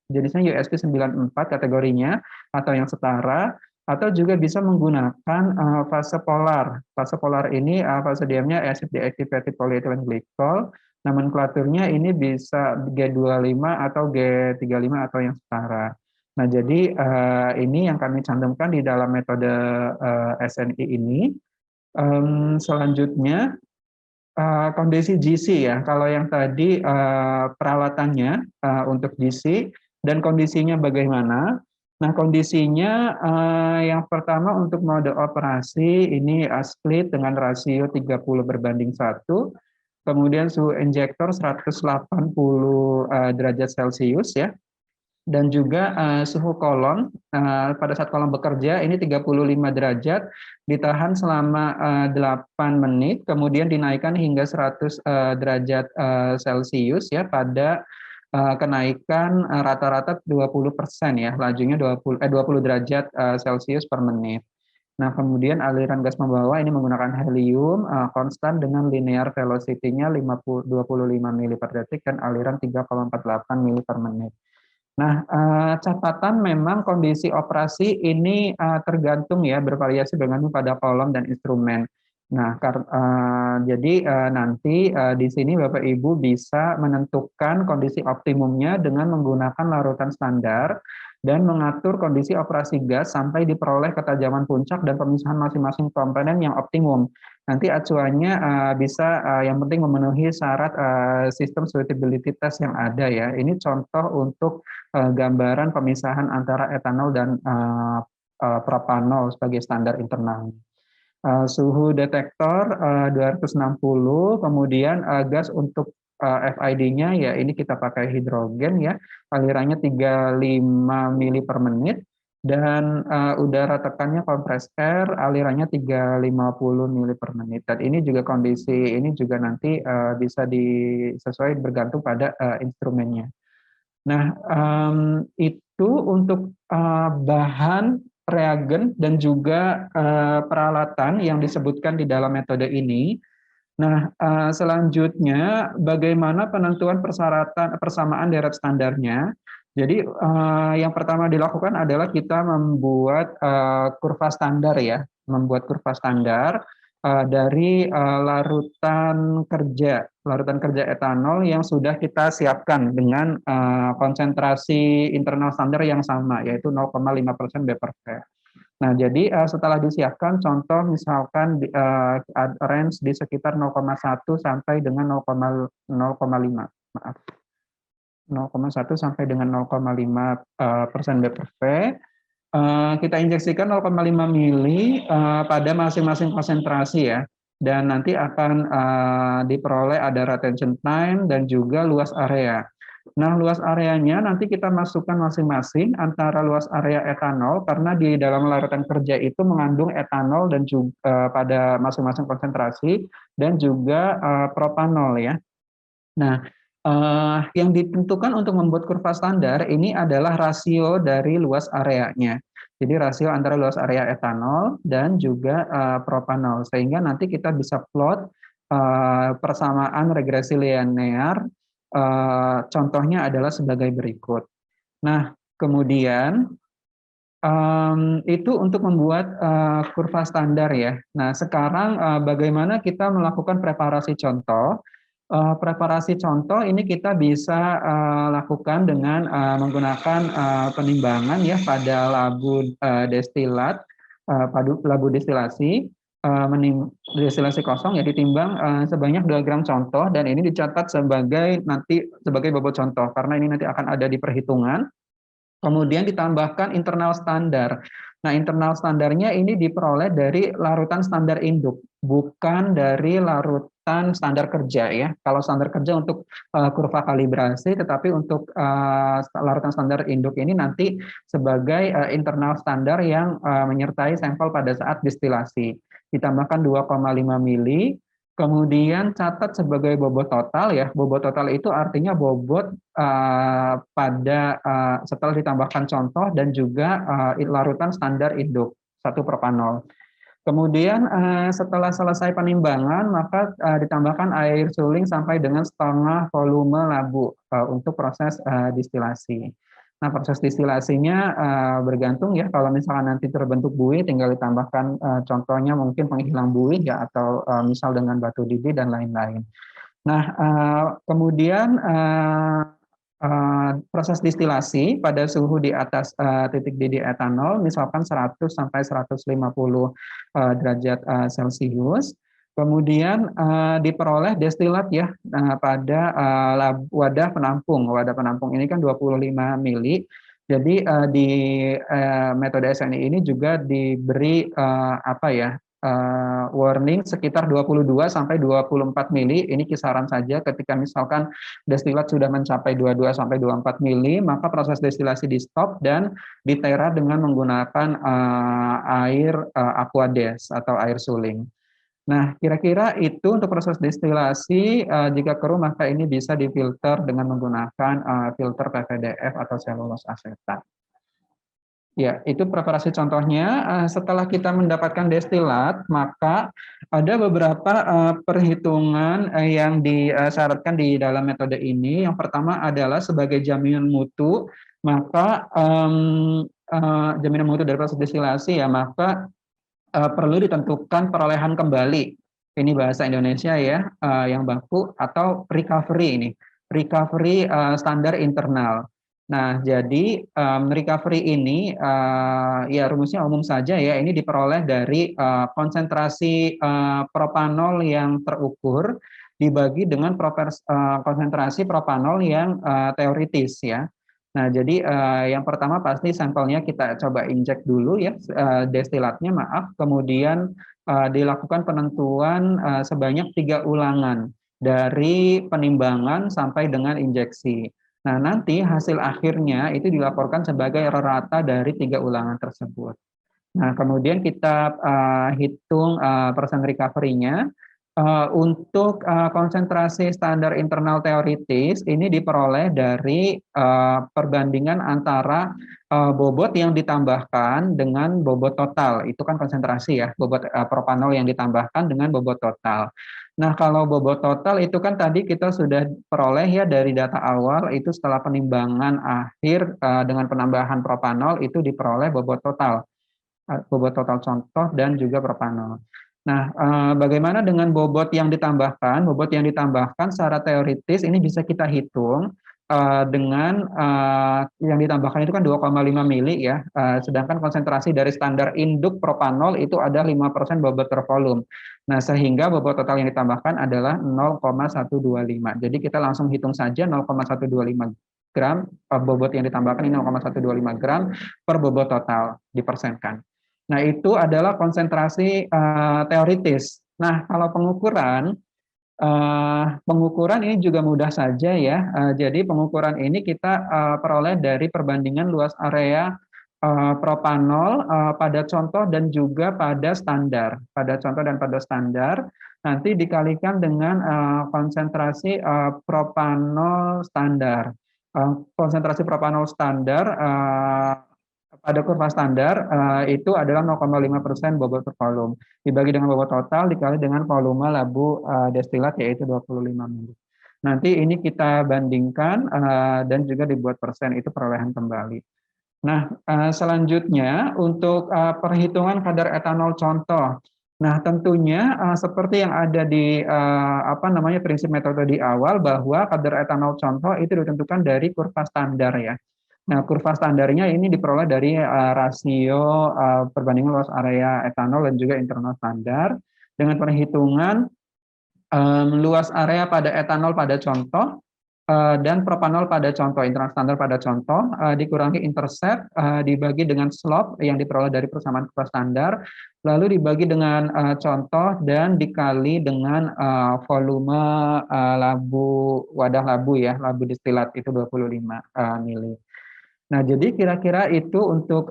jenisnya USP 94 kategorinya atau yang setara, atau juga bisa menggunakan fase polar. Fase polar ini fase diamnya acid deactivated polyethylene glycol. Nomenklaturnya ini bisa G25 atau G35 atau yang setara. Nah, jadi ini yang kami cantumkan di dalam metode SNI ini. Selanjutnya, kondisi GC ya. Kalau yang tadi peralatannya untuk GC dan kondisinya bagaimana? Nah, kondisinya yang pertama untuk mode operasi ini split dengan rasio 30:1. Kemudian suhu injektor 180 derajat Celcius ya. Dan juga suhu kolom pada saat kolom bekerja ini 35 derajat, ditahan selama 8 menit, kemudian dinaikkan hingga 100 derajat Celcius ya pada kenaikan rata-rata 20% ya, lajunya 20 derajat Celcius per menit. Nah, kemudian aliran gas membawa ini menggunakan helium konstan dengan linear velocity-nya 25 mili per detik dan aliran 3,48 mili per menit. Nah, catatan memang kondisi operasi ini tergantung ya, bervariasi bergantung pada kolom dan instrumen. Nah, jadi nanti di sini Bapak Ibu bisa menentukan kondisi optimumnya dengan menggunakan larutan standar dan mengatur kondisi operasi gas sampai diperoleh ketajaman puncak dan pemisahan masing-masing komponen yang optimum. Nanti acuannya bisa yang penting memenuhi syarat sistem suitability test yang ada ya. Ini contoh untuk gambaran pemisahan antara etanol dan propanol sebagai standar internal. Suhu detektor 260, kemudian gas untuk FID-nya ya ini kita pakai hidrogen ya, alirannya 35 mili per menit, dan udara tekannya compressed air, alirannya 350 mili per menit. Dan ini juga kondisi ini juga nanti bisa disesuai bergantung pada instrumennya. Nah, itu untuk bahan, reagen, dan juga peralatan yang disebutkan di dalam metode ini. Nah, selanjutnya bagaimana penentuan persamaan deret standarnya. Jadi yang pertama dilakukan adalah kita membuat kurva standar ya, membuat kurva standar dari larutan kerja etanol yang sudah kita siapkan dengan konsentrasi internal standar yang sama, yaitu 0,5% B/V. Nah, jadi setelah disiapkan, contoh misalkan range di sekitar 0,1 sampai dengan 0,5, maaf, 0,1 sampai dengan 0,5% B/V. Kita injeksikan 0,5 mili pada masing-masing konsentrasi ya, dan nanti akan diperoleh ada retention time dan juga luas area. Nah, luas areanya nanti kita masukkan masing-masing antara luas area etanol, karena di dalam larutan kerja itu mengandung etanol dan juga pada masing-masing konsentrasi, dan juga propanol ya. Nah, yang ditentukan untuk membuat kurva standar ini adalah rasio dari luas areanya. Jadi rasio antara luas area etanol dan juga propanol, sehingga nanti kita bisa plot persamaan regresi linear. Contohnya adalah sebagai berikut. Nah, kemudian itu untuk membuat kurva standar ya. Nah, sekarang bagaimana kita melakukan preparasi contoh? Preparasi contoh ini kita bisa lakukan dengan menggunakan penimbangan ya pada labu destilat, labu destilasi. Destilasi kosong ya ditimbang sebanyak 2 gram contoh, dan ini dicatat sebagai bobot contoh karena ini nanti akan ada di perhitungan. Kemudian ditambahkan internal standar. Nah, internal standarnya ini diperoleh dari larutan standar induk, bukan dari larutan standar kerja ya. Kalau standar kerja untuk kurva kalibrasi, tetapi untuk larutan standar induk ini nanti sebagai internal standar yang menyertai sampel pada saat distilasi. Ditambahkan 2,5 mili, kemudian catat sebagai bobot total ya. Bobot total itu artinya bobot setelah ditambahkan contoh dan juga larutan standar induk 1 propanol. Kemudian setelah selesai penimbangan, maka ditambahkan air suling sampai dengan setengah volume labu untuk proses distilasi. Nah, proses distilasinya bergantung ya, kalau misalkan nanti terbentuk buih, tinggal ditambahkan contohnya mungkin penghilang buih ya, atau misal dengan batu didi dan lain-lain. Nah, kemudian proses distilasi pada suhu di atas titik didih etanol, misalkan 100 sampai 150 derajat Celcius. Kemudian diperoleh destilat ya pada wadah penampung ini kan 25 mili. Jadi di metode SNI ini juga diberi warning sekitar 22 sampai 24 mili. Ini kisaran saja. Ketika misalkan destilat sudah mencapai 22 sampai 24 mili, maka proses destilasi di stop dan ditera dengan menggunakan air aquades atau air suling. Nah, kira-kira itu untuk proses destilasi. Jika keruh, maka ini bisa difilter dengan menggunakan filter PVDF atau selulose asetat. Ya, itu preparasi contohnya. Setelah kita mendapatkan destilat, maka ada beberapa perhitungan yang disyaratkan di dalam metode ini. Yang pertama adalah sebagai jaminan mutu, maka jaminan mutu dari proses destilasi ya, maka perlu ditentukan perolehan kembali. Ini bahasa Indonesia ya, yang baku, atau recovery standar internal. Nah, jadi recovery ini ya rumusnya umum saja ya, ini diperoleh dari konsentrasi propanol yang terukur dibagi dengan konsentrasi propanol yang teoritis ya. Nah, jadi yang pertama pasti sampelnya kita coba injek dulu ya, destilatnya kemudian dilakukan penentuan sebanyak 3 ulangan dari penimbangan sampai dengan injeksi. Nah, nanti hasil akhirnya itu dilaporkan sebagai rata dari 3 ulangan tersebut. Nah, kemudian kita hitung persen recovery-nya. Untuk konsentrasi standar internal teoritis ini diperoleh dari perbandingan antara bobot yang ditambahkan dengan bobot total. Itu kan konsentrasi ya, bobot propanol yang ditambahkan dengan bobot total. Nah, kalau bobot total itu kan tadi kita sudah peroleh ya dari data awal, itu setelah penimbangan akhir dengan penambahan propanol itu diperoleh bobot total contoh dan juga propanol. Nah, bagaimana dengan bobot yang ditambahkan? Bobot yang ditambahkan secara teoritis ini bisa kita hitung dengan yang ditambahkan itu kan 2,5 mili ya, sedangkan konsentrasi dari standar induk propanol itu ada 5% bobot per volume. Nah, sehingga bobot total yang ditambahkan adalah 0,125. Jadi kita langsung hitung saja 0,125 gram, bobot yang ditambahkan ini 0,125 gram per bobot total dipersenkan. Nah, itu adalah konsentrasi teoritis. Nah, kalau pengukuran ini juga mudah saja ya. Jadi pengukuran ini kita peroleh dari perbandingan luas area propanol pada contoh dan juga pada standar. Pada contoh dan pada standar nanti dikalikan dengan konsentrasi propanol standar. Konsentrasi propanol standar pada kurva standar itu adalah 0,5% bobot per volume. Dibagi dengan bobot total dikali dengan volume labu destilat yaitu 25 mili. Nanti ini kita bandingkan dan juga dibuat persen, itu perolehan kembali. Nah, selanjutnya untuk perhitungan kadar etanol contoh. Nah, tentunya seperti yang ada di prinsip metode di awal, bahwa kadar etanol contoh itu ditentukan dari kurva standar ya. Nah, kurva standarnya ini diperoleh dari rasio perbandingan luas area etanol dan juga internal standar dengan perhitungan luas area pada etanol pada contoh dan propanol pada contoh, internal standar pada contoh dikurangi intercept dibagi dengan slope yang diperoleh dari persamaan kurva standar, lalu dibagi dengan contoh dan dikali dengan volume wadah labu ya, labu destilat itu 25 mili. Nah, jadi kira-kira itu untuk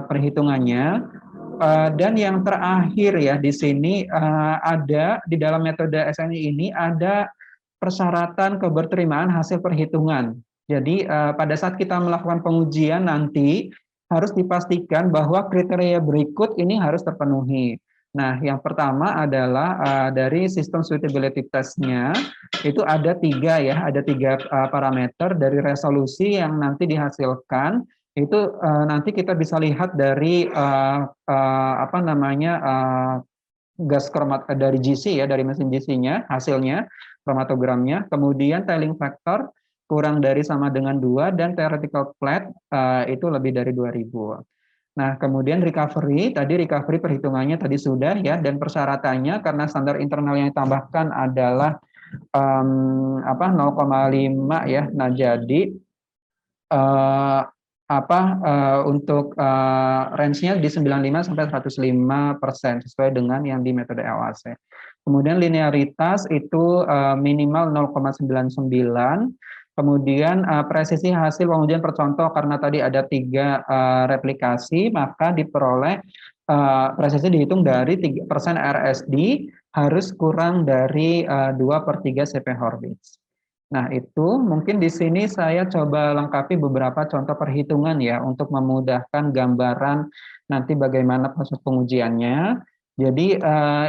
perhitungannya. Dan yang terakhir ya di sini ada di dalam metode SNI ini ada persyaratan keberterimaan hasil perhitungan. Jadi pada saat kita melakukan pengujian nanti harus dipastikan bahwa kriteria berikut ini harus terpenuhi. Nah, yang pertama adalah dari sistem suitability test-nya itu ada 3 ya, ada 3 parameter dari resolusi yang nanti dihasilkan. Itu nanti kita bisa lihat dari gas dari GC ya, dari mesin GC-nya hasilnya, kromatogramnya, kemudian tailing factor kurang dari sama dengan 2 dan theoretical flat itu lebih dari 2000. Nah, kemudian recovery, tadi recovery perhitungannya tadi sudah ya, dan persyaratannya karena standar internal yang ditambahkan adalah 0,5 ya. Nah, jadi untuk range-nya di 95 sampai 105% sesuai dengan yang di metode LAC. Kemudian linearitas itu minimal 0,99. Kemudian presisi hasil pengujian per contoh karena tadi ada 3 replikasi, maka diperoleh presisi dihitung dari 3% RSD harus kurang dari 2/3 CP Horvitz. Nah, itu mungkin di sini saya coba lengkapi beberapa contoh perhitungan ya untuk memudahkan gambaran nanti bagaimana proses pengujiannya. Jadi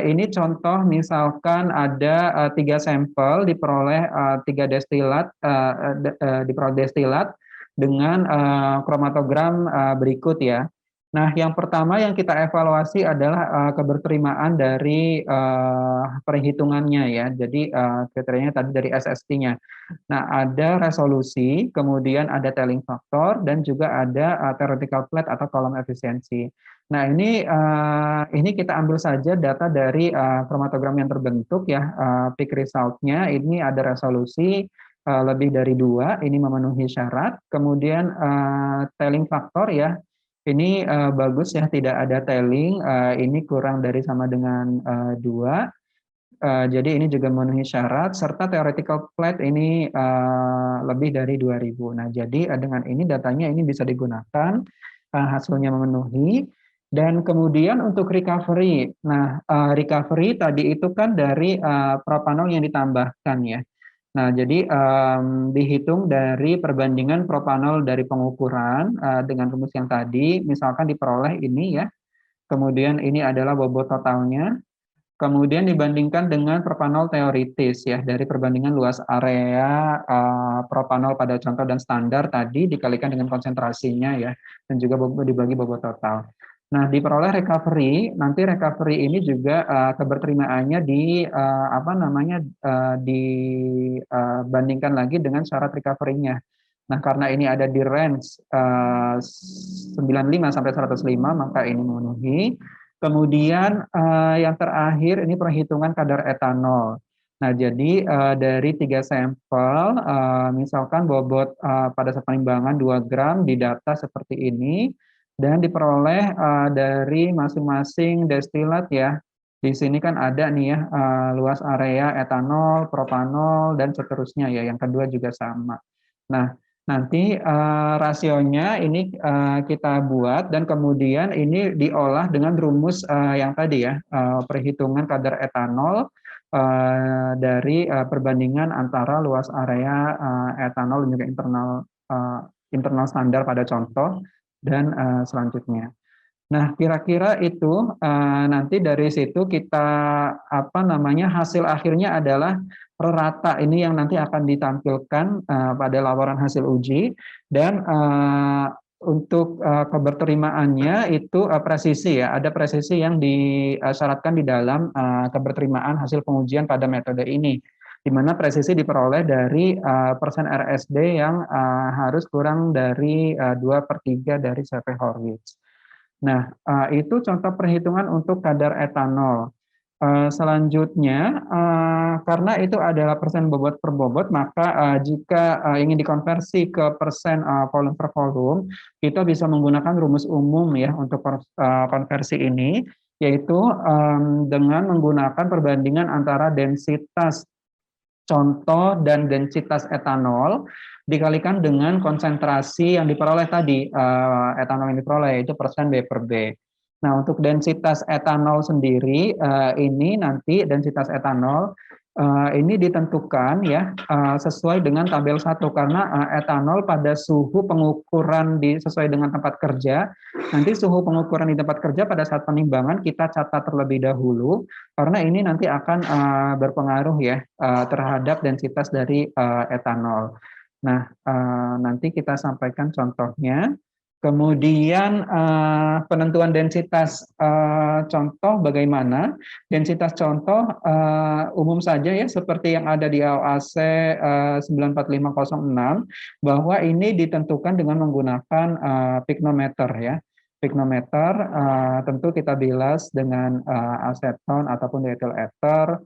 ini contoh misalkan ada 3 sampel diperoleh 3 destilat diperoleh destilat dengan kromatogram berikut ya. Nah, yang pertama yang kita evaluasi adalah keberterimaan dari perhitungannya ya. Jadi kriterianya tadi dari SST-nya. Nah, ada resolusi, kemudian ada telling factor, dan juga ada theoretical flat atau kolom efisiensi. Nah, ini kita ambil saja data dari kromatogram yang terbentuk ya, peak result-nya. Ini ada resolusi lebih dari 2, ini memenuhi syarat. Kemudian telling factor ya, ini bagus ya, tidak ada telling, ini kurang dari sama dengan 2. Jadi ini juga memenuhi syarat, serta theoretical flat ini lebih dari 2000. Nah, jadi dengan ini datanya ini bisa digunakan, hasilnya memenuhi. Dan kemudian untuk recovery, nah recovery tadi itu kan dari propanol yang ditambahkan ya. Nah, jadi dihitung dari perbandingan propanol dari pengukuran dengan rumus yang tadi, misalkan diperoleh ini ya, kemudian ini adalah bobot totalnya, kemudian dibandingkan dengan propanol teoritis ya, dari perbandingan luas area propanol pada contoh dan standar tadi dikalikan dengan konsentrasinya ya, dan juga dibagi bobot total. Nah, diperoleh recovery, nanti recovery ini juga keberterimaannya dibandingkan lagi dengan syarat recovery-nya. Nah, karena ini ada di range 95 sampai 105, maka ini memenuhi. Kemudian yang terakhir ini perhitungan kadar etanol. Nah, jadi dari 3 sampel, misalkan bobot pada saat penimbangan 2 gram didata seperti ini, dan diperoleh dari masing-masing destilat ya. Di sini kan ada nih ya luas area etanol, propanol, dan seterusnya ya. Yang kedua juga sama. Nah, nanti rasionya ini kita buat dan kemudian ini diolah dengan rumus yang tadi ya, perhitungan kadar etanol dari perbandingan antara luas area etanol dan juga internal standar pada contoh dan selanjutnya. Nah, kira-kira itu nanti dari situ kita hasil akhirnya adalah rata ini yang nanti akan ditampilkan pada laporan hasil uji, dan untuk keberterimaannya itu presisi ya, ada presisi yang disyaratkan di dalam keberterimaan hasil pengujian pada metode ini, di mana presisi diperoleh dari persen RSD yang harus kurang dari 2/3 dari CP Horvitz. Nah, itu contoh perhitungan untuk kadar etanol. Selanjutnya, karena itu adalah persen bobot per bobot, maka jika ingin dikonversi ke persen volume per volume, kita bisa menggunakan rumus umum ya untuk konversi ini, yaitu dengan menggunakan perbandingan antara densitas contoh dan densitas etanol dikalikan dengan konsentrasi yang diperoleh tadi, etanol yang diperoleh yaitu persen B per B. Nah, untuk densitas etanol sendiri, ini nanti densitas etanol ini ditentukan ya sesuai dengan tabel 1, karena etanol pada suhu pengukuran sesuai dengan tempat kerja, nanti suhu pengukuran di tempat kerja pada saat penimbangan kita catat terlebih dahulu, karena ini nanti akan berpengaruh ya terhadap densitas dari etanol. Nah, nanti kita sampaikan contohnya. Kemudian penentuan densitas contoh bagaimana? Densitas contoh umum saja ya, seperti yang ada di LAC 94506, bahwa ini ditentukan dengan menggunakan pyknometer ya. Pignometer tentu kita bilas dengan aseton ataupun diethyl ether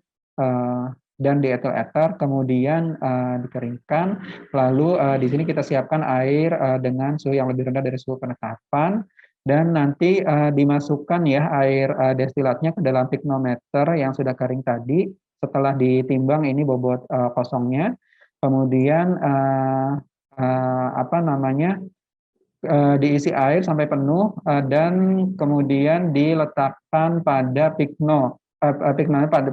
dan diethyl ether, kemudian dikeringkan. Lalu di sini kita siapkan air dengan suhu yang lebih rendah dari suhu penetapan, dan nanti dimasukkan ya air destilatnya ke dalam pignometer yang sudah kering tadi. Setelah ditimbang ini bobot kosongnya, kemudian diisi air sampai penuh dan kemudian diletakkan pada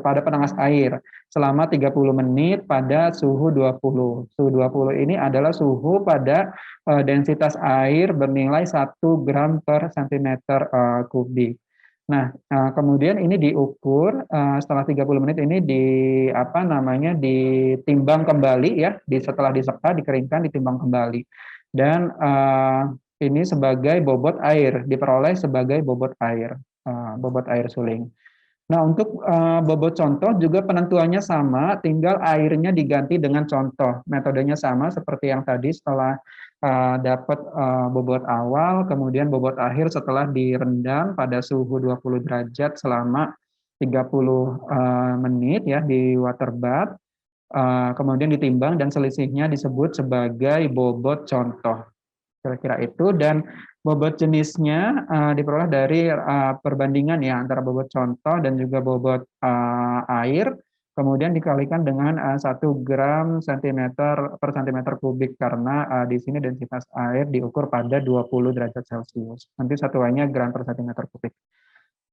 pada penangas air selama 30 menit pada suhu 20. Suhu 20 ini adalah suhu pada densitas air bernilai 1 gram per centimeter kubik. Nah, kemudian ini diukur setelah 30 menit ini ditimbang kembali ya, setelah diseka, dikeringkan, ditimbang kembali. Dan ini sebagai bobot air, diperoleh sebagai bobot air suling. Nah, untuk bobot contoh juga penentuannya sama, tinggal airnya diganti dengan contoh. Metodenya sama seperti yang tadi, setelah dapat bobot awal, kemudian bobot akhir setelah direndam pada suhu 20 derajat selama 30 menit ya di water bath, kemudian ditimbang dan selisihnya disebut sebagai bobot contoh. Kira-kira itu, dan bobot jenisnya diperoleh dari perbandingan ya antara bobot contoh dan juga bobot air, kemudian dikalikan dengan 1 gram per centimeter kubik, karena di sini densitas air diukur pada 20 derajat Celcius. Nanti satuannya gram per centimeter kubik.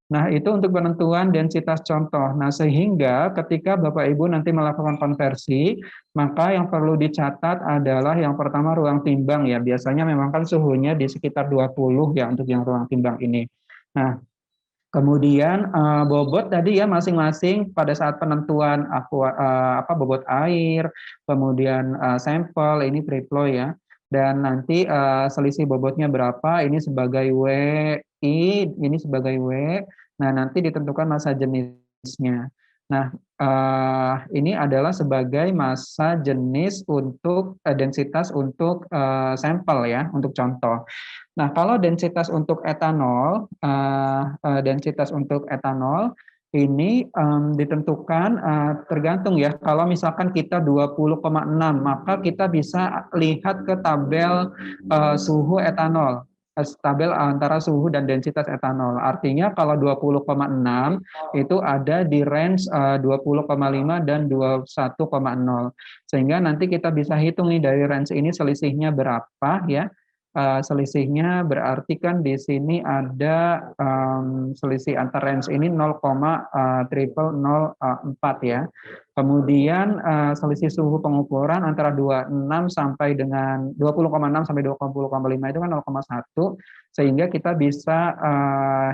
Nah, itu untuk penentuan densitas contoh. Nah, sehingga ketika Bapak Ibu nanti melakukan konversi, maka yang perlu dicatat adalah yang pertama ruang timbang ya. Biasanya memang kan suhunya di sekitar 20 ya untuk yang ruang timbang ini. Nah, kemudian bobot tadi ya masing-masing pada saat penentuan bobot air, kemudian sampel ini free flow ya. Dan nanti selisih bobotnya berapa, ini sebagai WI, ini sebagai W. Nah, nanti ditentukan massa jenisnya. Nah, ini adalah sebagai massa jenis untuk densitas untuk sampel ya, untuk contoh. Nah, kalau densitas untuk etanol, ini ditentukan tergantung ya. Kalau misalkan kita 20,6, maka kita bisa lihat ke tabel suhu etanol, tabel antara suhu dan densitas etanol. Artinya kalau 20,6 itu ada di range 20,5 dan 21,0. Sehingga nanti kita bisa hitung nih dari range ini selisihnya berapa ya. Selisihnya berarti kan di sini ada selisih antar range ini 0,0004 ya. Kemudian selisih suhu pengukuran antara 26 sampai dengan 20,6 sampai 20,5 itu kan 0,1, sehingga kita bisa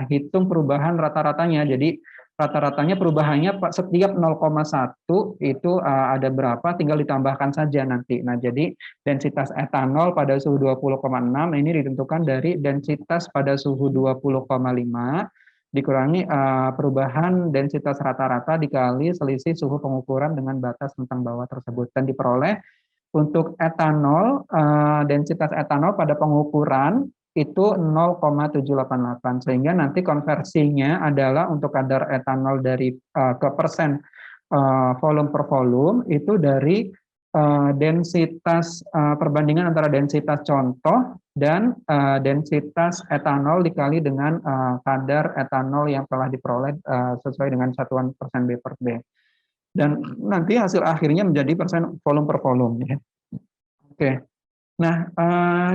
hitung perubahan rata-ratanya. Jadi rata-ratanya perubahannya setiap 0,1 itu ada berapa, tinggal ditambahkan saja nanti. Nah, jadi densitas etanol pada suhu 20,6 ini ditentukan dari densitas pada suhu 20,5 dikurangi perubahan densitas rata-rata dikali selisih suhu pengukuran dengan batas tentang bawah tersebut, dan diperoleh untuk etanol, densitas etanol pada pengukuran itu 0,788, sehingga nanti konversinya adalah untuk kadar etanol dari ke persen volume per volume itu dari densitas perbandingan antara densitas contoh dan densitas etanol dikali dengan kadar etanol yang telah diperoleh sesuai dengan satuan persen B per B. Dan nanti hasil akhirnya menjadi persen volume per volume. Ya. Oke. Nah,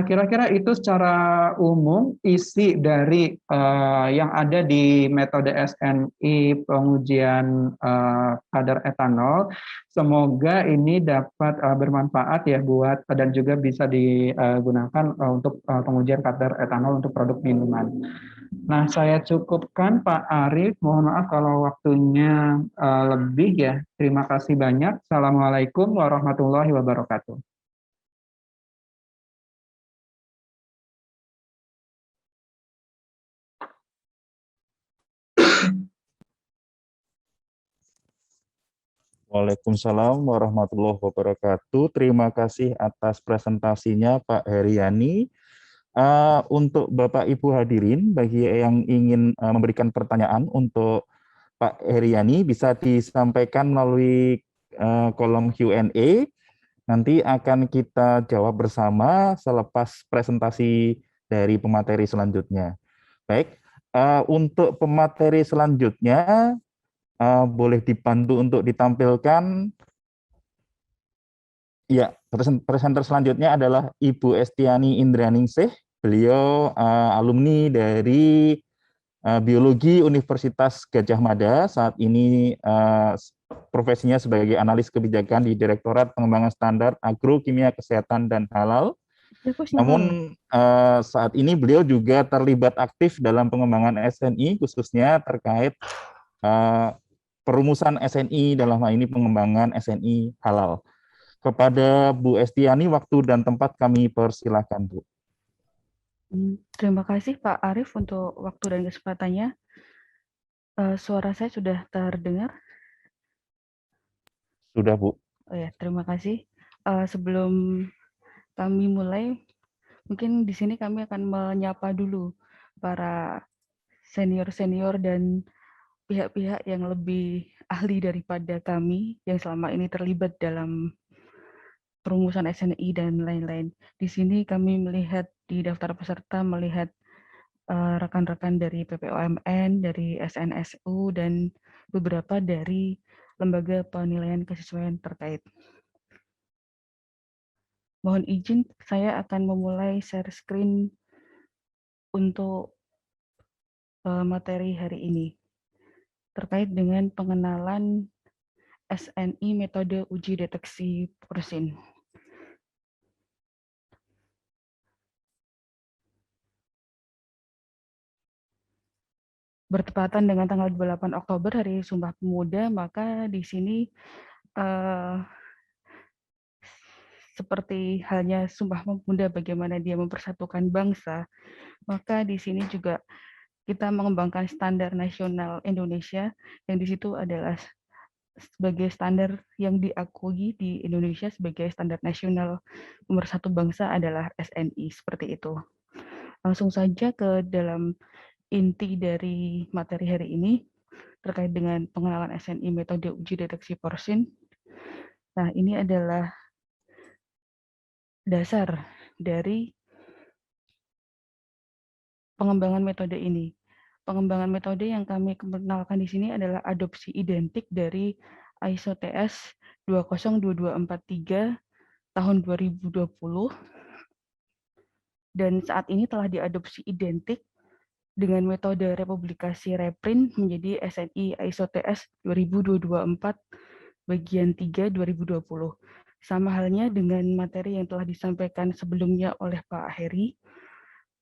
kira-kira itu secara umum isi dari yang ada di metode SNI pengujian kadar etanol. Semoga ini dapat bermanfaat ya buat dan juga bisa digunakan untuk pengujian kadar etanol untuk produk minuman. Nah, saya cukupkan Pak Arief. Mohon maaf kalau waktunya lebih ya. Terima kasih banyak. Assalamualaikum warahmatullahi wabarakatuh. Waalaikumsalam warahmatullahi wabarakatuh. Terima kasih atas presentasinya Pak Heriani. Untuk Bapak Ibu hadirin, bagi yang ingin memberikan pertanyaan untuk Pak Heriani bisa disampaikan melalui kolom Q&A. Nanti akan kita jawab bersama selepas presentasi dari pemateri selanjutnya. Baik, untuk pemateri selanjutnya boleh dibantu untuk ditampilkan. Ya, presenter selanjutnya adalah Ibu Estiani Indraningsih. Beliau alumni dari Biologi Universitas Gadjah Mada. Saat ini profesinya sebagai analis kebijakan di Direktorat Pengembangan Standar Agrokimia Kesehatan dan Halal. Namun saat ini beliau juga terlibat aktif dalam pengembangan SNI, khususnya terkait perumusan SNI dalam hal ini pengembangan SNI halal. Kepada Bu Estiani, waktu dan tempat kami persilahkan, Bu. Terima kasih Pak Arief untuk waktu dan kesempatannya. Suara saya sudah terdengar? Sudah, Bu. Oh ya, terima kasih. Sebelum kami mulai, mungkin di sini kami akan menyapa dulu para senior-senior dan pihak-pihak yang lebih ahli daripada kami yang selama ini terlibat dalam perumusan SNI dan lain-lain. Di sini kami melihat di daftar peserta melihat rekan-rekan dari PPOMN, dari SNSU, dan beberapa dari lembaga penilaian kesesuaian terkait. Mohon izin, saya akan memulai share screen untuk materi hari ini terkait dengan pengenalan SNI metode uji deteksi porsin. Bertepatan dengan tanggal 28 Oktober Hari Sumpah Pemuda, maka di sini seperti halnya Sumpah Pemuda bagaimana dia mempersatukan bangsa, maka di sini juga kita mengembangkan standar nasional Indonesia yang di situ adalah sebagai standar yang diakui di Indonesia sebagai standar nasional nomor satu bangsa adalah SNI, seperti itu. Langsung saja ke dalam inti dari materi hari ini terkait dengan pengenalan SNI metode uji deteksi porsin. Nah, ini adalah dasar dari pengembangan metode ini. Pengembangan metode yang kami kenalkan di sini adalah adopsi identik dari ISO TS 202243 tahun 2020 dan saat ini telah diadopsi identik dengan metode republikasi reprint menjadi SNI ISO TS 2024 bagian 3 2020. Sama halnya dengan materi yang telah disampaikan sebelumnya oleh Pak Heri,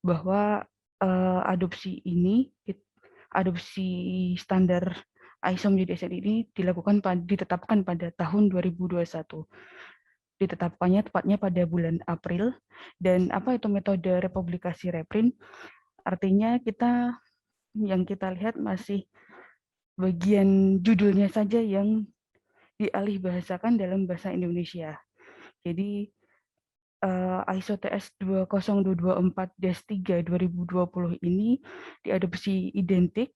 bahwa adopsi standar ISO menjadi SNI ini ditetapkan pada tahun 2021. Ditetapkannya tepatnya pada bulan April. Dan apa itu metode republikasi reprint? Artinya yang kita lihat masih bagian judulnya saja yang dialih bahasakan dalam bahasa Indonesia. Jadi ISO TS 20224-3 2020 ini diadopsi identik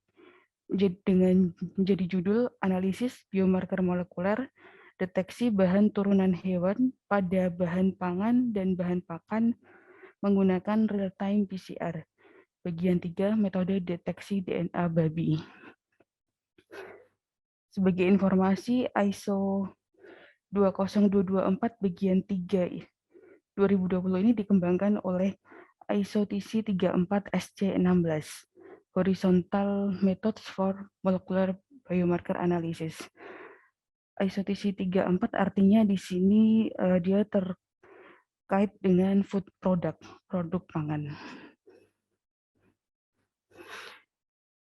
dengan menjadi judul analisis biomarker molekuler deteksi bahan turunan hewan pada bahan pangan dan bahan pakan menggunakan real-time PCR. Bagian 3, metode deteksi DNA babi. Sebagai informasi, ISO 20224 bagian 3 2020 ini dikembangkan oleh ISO TC 34 SC16, Horizontal Methods for Molecular Biomarker Analysis. ISO TC 34 artinya di sini dia terkait dengan food product, produk pangan.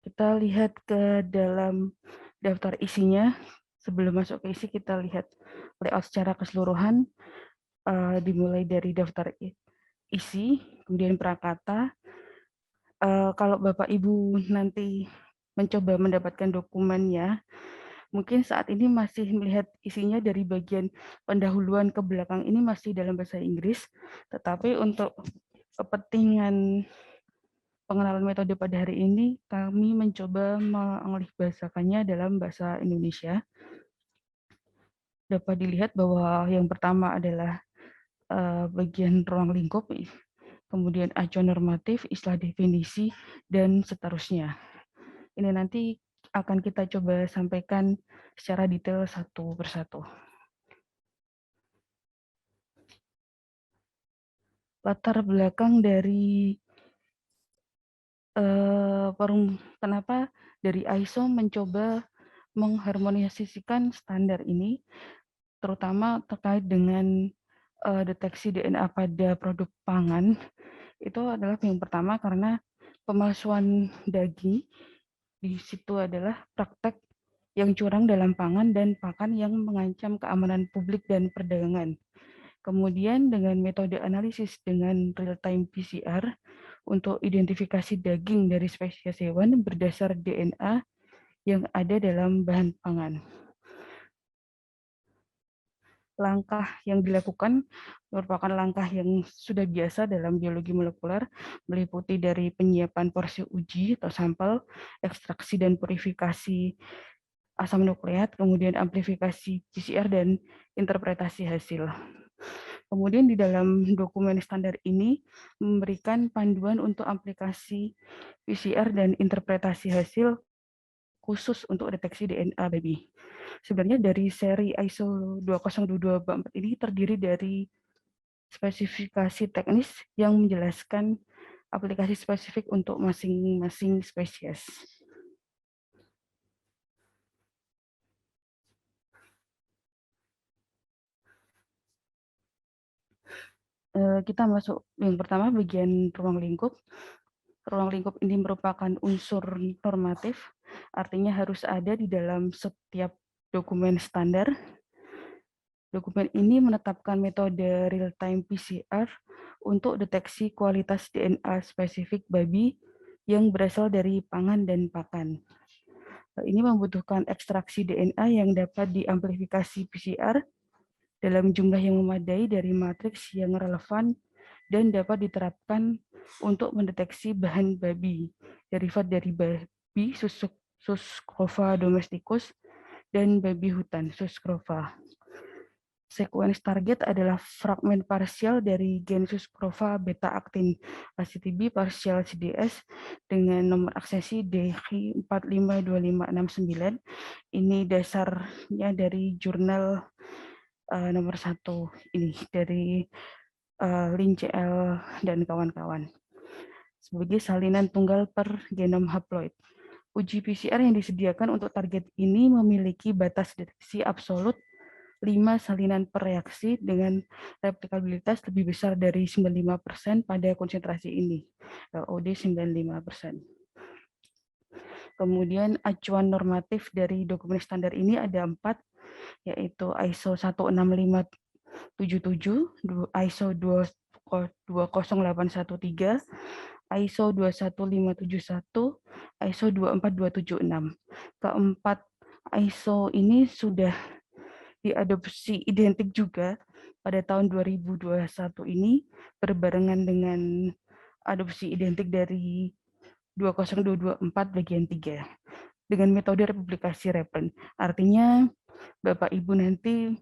Kita lihat ke dalam daftar isinya. Sebelum masuk ke isi, kita lihat layout secara keseluruhan. Dimulai dari daftar isi, kemudian prakata. Kalau Bapak Ibu nanti mencoba mendapatkan dokumennya, mungkin saat ini masih melihat isinya dari bagian pendahuluan ke belakang ini masih dalam bahasa Inggris, tetapi untuk kepentingan pengenalan metode pada hari ini, kami mencoba mengalihbahasakannya dalam bahasa Indonesia. Dapat dilihat bahwa yang pertama adalah bagian ruang lingkup, kemudian acuan normatif, istilah definisi, dan seterusnya. Ini nanti akan kita coba sampaikan secara detail satu persatu. Latar belakang dari kenapa dari ISO mencoba mengharmonisasikan standar ini, terutama terkait dengan deteksi DNA pada produk pangan, itu adalah yang pertama karena pemalsuan daging di situ adalah praktek yang curang dalam pangan dan pakan yang mengancam keamanan publik dan perdagangan. Kemudian dengan metode analisis dengan real-time PCR untuk identifikasi daging dari spesies hewan berdasar DNA yang ada dalam bahan pangan. Langkah yang dilakukan merupakan langkah yang sudah biasa dalam biologi molekuler, meliputi dari penyiapan porsi uji atau sampel, ekstraksi dan purifikasi asam nukleat, kemudian amplifikasi PCR dan interpretasi hasil. Kemudian di dalam dokumen standar ini memberikan panduan untuk aplikasi PCR dan interpretasi hasil khusus untuk deteksi DNA baby. Sebenarnya dari seri ISO 20022-4 ini terdiri dari spesifikasi teknis yang menjelaskan aplikasi spesifik untuk masing-masing spesies. Kita masuk yang pertama bagian ruang lingkup. Ruang lingkup ini merupakan unsur normatif, artinya harus ada di dalam setiap dokumen standar. Dokumen ini menetapkan metode real-time PCR untuk deteksi kualitas DNA spesifik babi yang berasal dari pangan dan pakan. Ini membutuhkan ekstraksi DNA yang dapat diamplifikasi PCR dalam jumlah yang memadai dari matriks yang relevan dan dapat diterapkan untuk mendeteksi bahan babi, derivat dari babi Suscrova domesticus dan babi hutan Suscrova. Sequence target adalah fragmen parsial dari gen Suscrova beta-aktin ACTB parsial CDS dengan nomor aksesi DH452569. Ini dasarnya dari jurnal nomor 1 ini dari Lin CL dan kawan-kawan sebagai salinan tunggal per genom haploid. Uji PCR yang disediakan untuk target ini memiliki batas deteksi absolut 5 salinan per reaksi dengan replikabilitas lebih besar dari 95% pada konsentrasi ini, LOD 95%. Kemudian acuan normatif dari dokumen standar ini ada 4, yaitu ISO 16577, ISO 20813, ISO 21571, ISO 24276. Keempat ISO ini sudah diadopsi identik juga pada tahun 2021 ini berbarengan dengan adopsi identik dari 20224 bagian 3 dengan metode republikasi reprint. Artinya Bapak Ibu nanti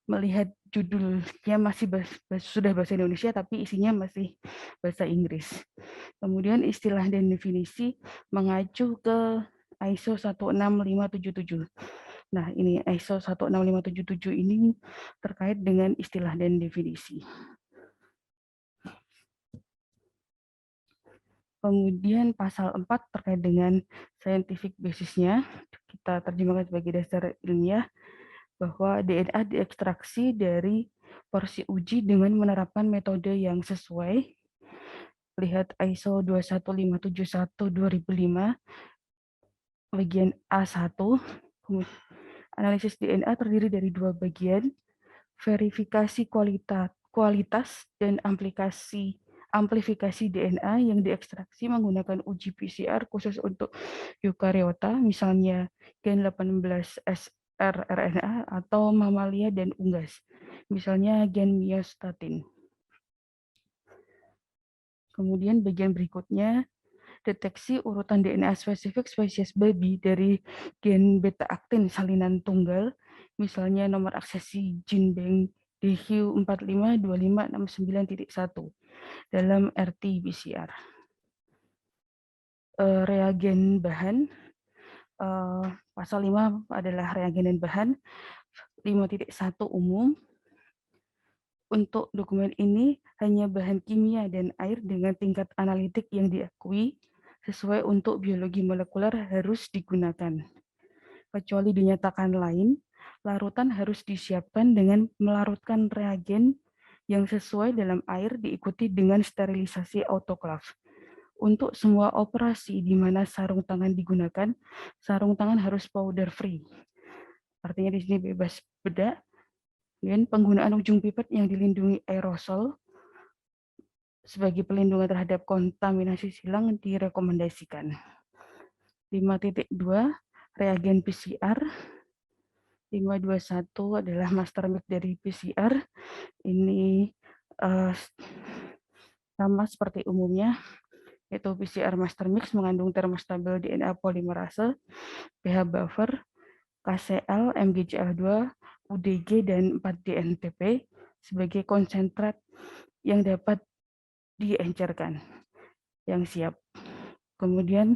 melihat judulnya masih sudah bahasa Indonesia tapi isinya masih bahasa Inggris. Kemudian istilah dan definisi mengacu ke ISO 16577. Nah, ini ISO 16577 ini terkait dengan istilah dan definisi. Kemudian pasal 4 terkait dengan scientific basis-nya, kita terjemahkan sebagai dasar ilmiah, bahwa DNA diekstraksi dari porsi uji dengan menerapkan metode yang sesuai. Lihat ISO 21571-2005, bagian A1, analisis DNA terdiri dari 2 bagian, verifikasi kualitas dan amplifikasi DNA yang diekstraksi menggunakan uji PCR khusus untuk eukariota, misalnya gen 18 srRNA atau mamalia dan unggas, misalnya gen myostatin. Kemudian bagian berikutnya, deteksi urutan DNA spesifik spesies babi dari gen beta-aktin salinan tunggal, misalnya nomor aksesi GenBank DQ452569.1 dalam RT-PCR. Reagen bahan, pasal 5 adalah reagen dan bahan. 5.1 umum. Untuk dokumen ini hanya bahan kimia dan air dengan tingkat analitik yang diakui sesuai untuk biologi molekuler harus digunakan. Kecuali dinyatakan lain, larutan harus disiapkan dengan melarutkan reagen yang sesuai dalam air diikuti dengan sterilisasi autoklaf. Untuk semua operasi di mana sarung tangan digunakan, sarung tangan harus powder free. Artinya di sini bebas bedak. Dan penggunaan ujung pipet yang dilindungi aerosol sebagai pelindungan terhadap kontaminasi silang direkomendasikan. 5.2 reagen PCR. 521 adalah master mix dari PCR. Ini sama seperti umumnya, yaitu PCR master mix mengandung termostabil DNA polimerase, pH buffer, KCl, MgCl2, UDG, dan 4-DNTP sebagai konsentrat yang dapat diencerkan, yang siap. Kemudian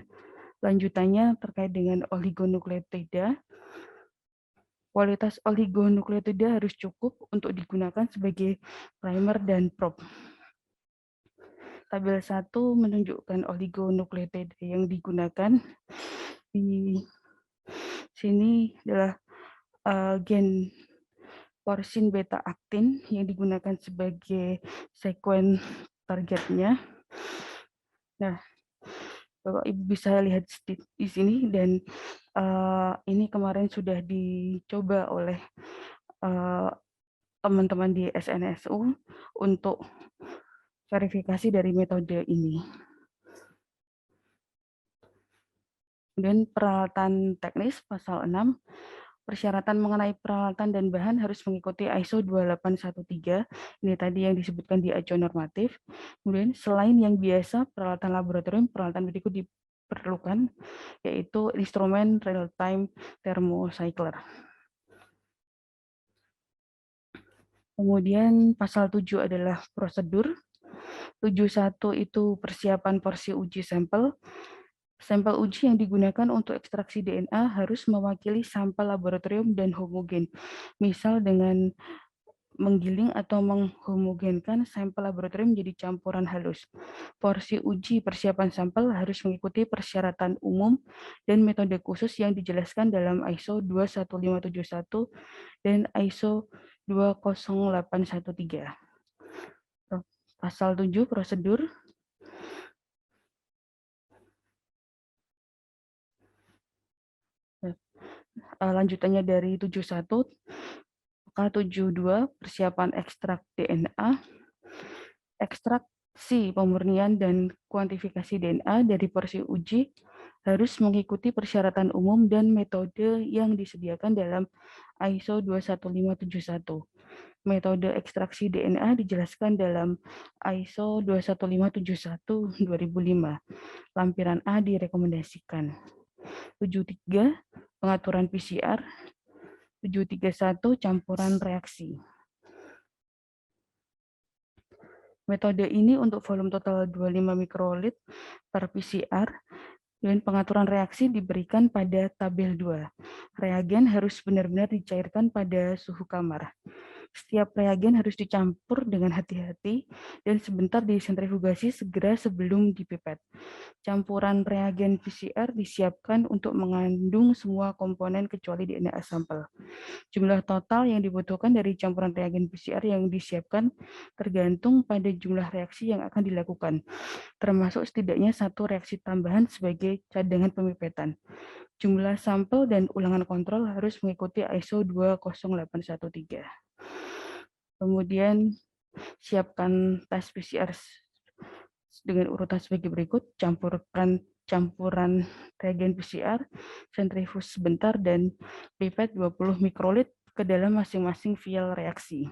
lanjutannya terkait dengan oligonukleotida. Kualitas oligonukleotida harus cukup untuk digunakan sebagai primer dan probe. Tabel 1 menunjukkan oligonukleotida yang digunakan. Di sini adalah gen porsin beta-aktin yang digunakan sebagai sekuen targetnya. Nah, Bapak Ibu bisa lihat di sini, dan ini kemarin sudah dicoba oleh teman-teman di SNSU untuk verifikasi dari metode ini. Dan peralatan teknis pasal 6, persyaratan mengenai peralatan dan bahan harus mengikuti ISO 2813. Ini tadi yang disebutkan di acuan normatif. Kemudian selain yang biasa, peralatan laboratorium, peralatan berikut diperlukan, yaitu instrumen real-time thermocycler. Kemudian pasal 7 adalah prosedur. 7.1 itu persiapan porsi uji sampel. Sampel uji yang digunakan untuk ekstraksi DNA harus mewakili sampel laboratorium dan homogen. Misal dengan menggiling atau menghomogenkan sampel laboratorium menjadi campuran halus. Porsi uji persiapan sampel harus mengikuti persyaratan umum dan metode khusus yang dijelaskan dalam ISO 21571 dan ISO 20813. Pasal 7 prosedur. Lanjutannya dari 71, K72 persiapan ekstrak DNA, ekstraksi pemurnian dan kuantifikasi DNA dari porsi uji harus mengikuti persyaratan umum dan metode yang disediakan dalam ISO 21571. Metode ekstraksi DNA dijelaskan dalam ISO 21571 2005. Lampiran A direkomendasikan. 73 pengaturan PCR. 731 campuran reaksi. Metode ini untuk volume total 25 mikrolit per PCR dan pengaturan reaksi diberikan pada tabel 2. Reagen harus benar-benar dicairkan pada suhu kamar. Setiap reagen harus dicampur dengan hati-hati dan sebentar disentrifugasi segera sebelum dipipet. Campuran reagen PCR disiapkan untuk mengandung semua komponen kecuali DNA sampel. Jumlah total yang dibutuhkan dari campuran reagen PCR yang disiapkan tergantung pada jumlah reaksi yang akan dilakukan, termasuk setidaknya 1 reaksi tambahan sebagai cadangan pemipetan. Jumlah sampel dan ulangan kontrol harus mengikuti ISO 20813. Kemudian siapkan tes PCR dengan urutan sebagai berikut: campuran reagen PCR, sentrifus sebentar, dan pipet 20 mikrolit ke dalam masing-masing vial reaksi.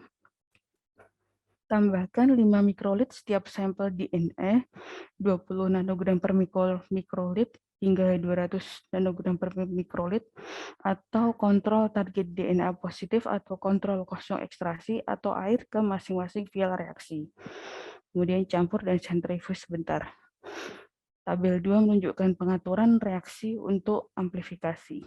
Tambahkan 5 mikrolit setiap sampel DNA, 20 nanogram per mikrolit hingga 200 nanogram per mikrolit, atau kontrol target DNA positif atau kontrol kosong ekstraksi atau air ke masing-masing vial reaksi. Kemudian campur dan sentrifuge sebentar. Tabel 2 menunjukkan pengaturan reaksi untuk amplifikasi.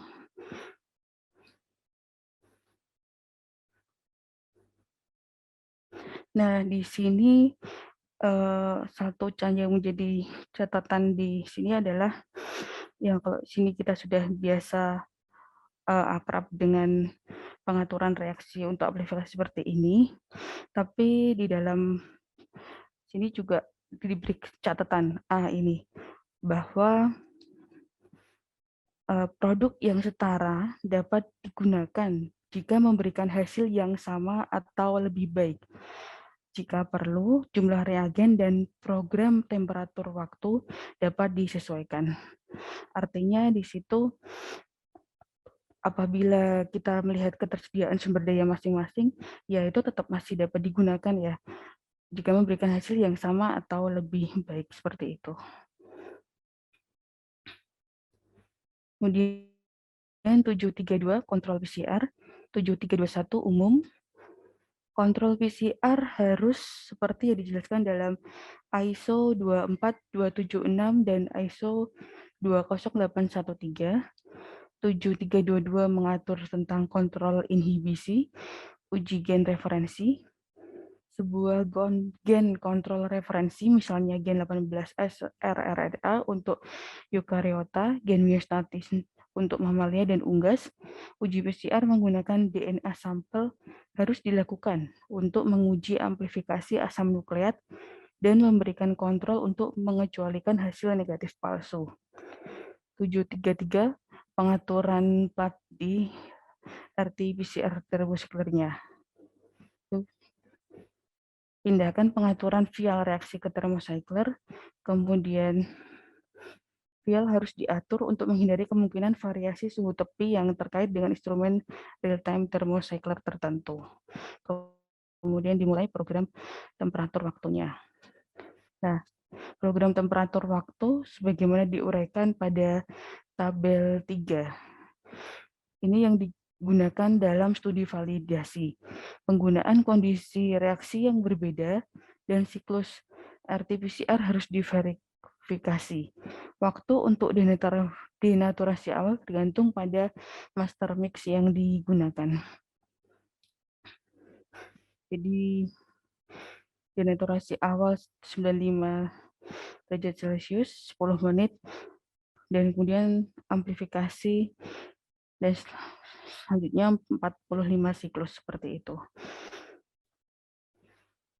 Nah, di sini satu yang menjadi catatan di sini adalah yang kalau sini kita sudah biasa akrab dengan pengaturan reaksi untuk amplifikasi seperti ini, tapi di dalam sini juga diberi catatan ini bahwa produk yang setara dapat digunakan jika memberikan hasil yang sama atau lebih baik. Jika perlu, jumlah reagen dan program temperatur waktu dapat disesuaikan. Artinya di situ apabila kita melihat ketersediaan sumber daya masing-masing, ya itu tetap masih dapat digunakan ya, jika memberikan hasil yang sama atau lebih baik seperti itu. Kemudian 732 kontrol PCR, 7321 umum. Kontrol PCR harus seperti yang dijelaskan dalam ISO 24276 dan ISO 20813. 7322 mengatur tentang kontrol inhibisi, uji gen referensi. Sebuah gen kontrol referensi, misalnya gen 18S RRNA untuk eukariota, gen myostatis untuk mamalia dan unggas. Uji PCR menggunakan DNA sampel harus dilakukan untuk menguji amplifikasi asam nukleat dan memberikan kontrol untuk mengecualikan hasil negatif palsu. 733 pengaturan plat di RT-PCR termosekulernya. Pindahkan pengaturan vial reaksi ke termocycler, kemudian vial harus diatur untuk menghindari kemungkinan variasi suhu tepi yang terkait dengan instrumen real-time thermocycler tertentu. Kemudian dimulai program temperatur waktunya. Nah, program temperatur waktu sebagaimana diuraikan pada tabel 3. Ini yang digunakan dalam studi validasi. Penggunaan kondisi reaksi yang berbeda dan siklus RT-PCR harus diverifikasi. Waktu untuk denaturasi awal tergantung pada master mix yang digunakan. Jadi denaturasi awal 95 derajat Celcius 10 menit dan kemudian amplifikasi dan selanjutnya 45 siklus seperti itu.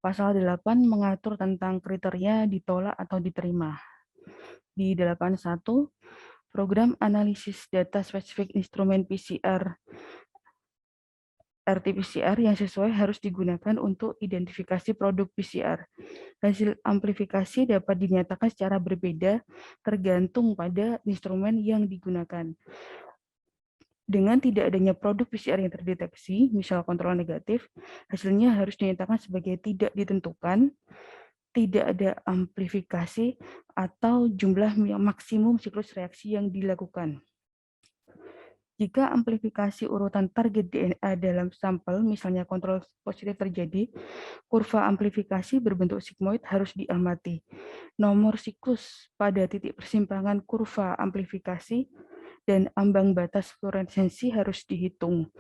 Pasal 8 mengatur tentang kriteria ditolak atau diterima. Di 81, program analisis data spesifik instrumen PCR RT-PCR yang sesuai harus digunakan untuk identifikasi produk PCR. Hasil amplifikasi dapat dinyatakan secara berbeda tergantung pada instrumen yang digunakan. Dengan tidak adanya produk PCR yang terdeteksi, misal kontrol negatif, hasilnya harus dinyatakan sebagai tidak ditentukan, tidak ada amplifikasi, atau jumlah maksimum siklus reaksi yang dilakukan. Jika amplifikasi urutan target DNA dalam sampel, misalnya kontrol positif terjadi, kurva amplifikasi berbentuk sigmoid harus diamati. Nomor siklus pada titik persimpangan kurva amplifikasi dan ambang batas fluoresensi harus dihitung,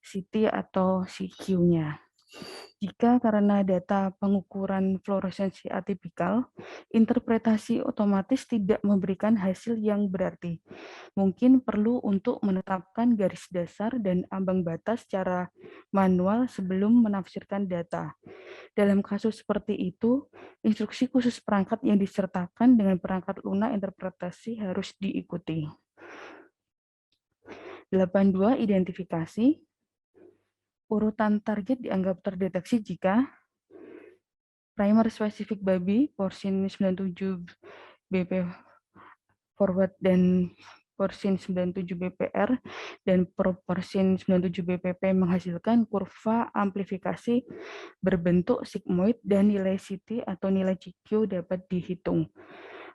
CT atau CQ-nya. Jika karena data pengukuran fluoresensi atipikal, interpretasi otomatis tidak memberikan hasil yang berarti. Mungkin perlu untuk menetapkan garis dasar dan ambang batas secara manual sebelum menafsirkan data. Dalam kasus seperti itu, instruksi khusus perangkat yang disertakan dengan perangkat lunak interpretasi harus diikuti. 82 identifikasi. Urutan target dianggap terdeteksi jika primer specific babi, porsin 97 BP forward dan Porsin 97 BPR dan Proporsin 97 BPP menghasilkan kurva amplifikasi berbentuk sigmoid dan nilai CT atau nilai CQ dapat dihitung.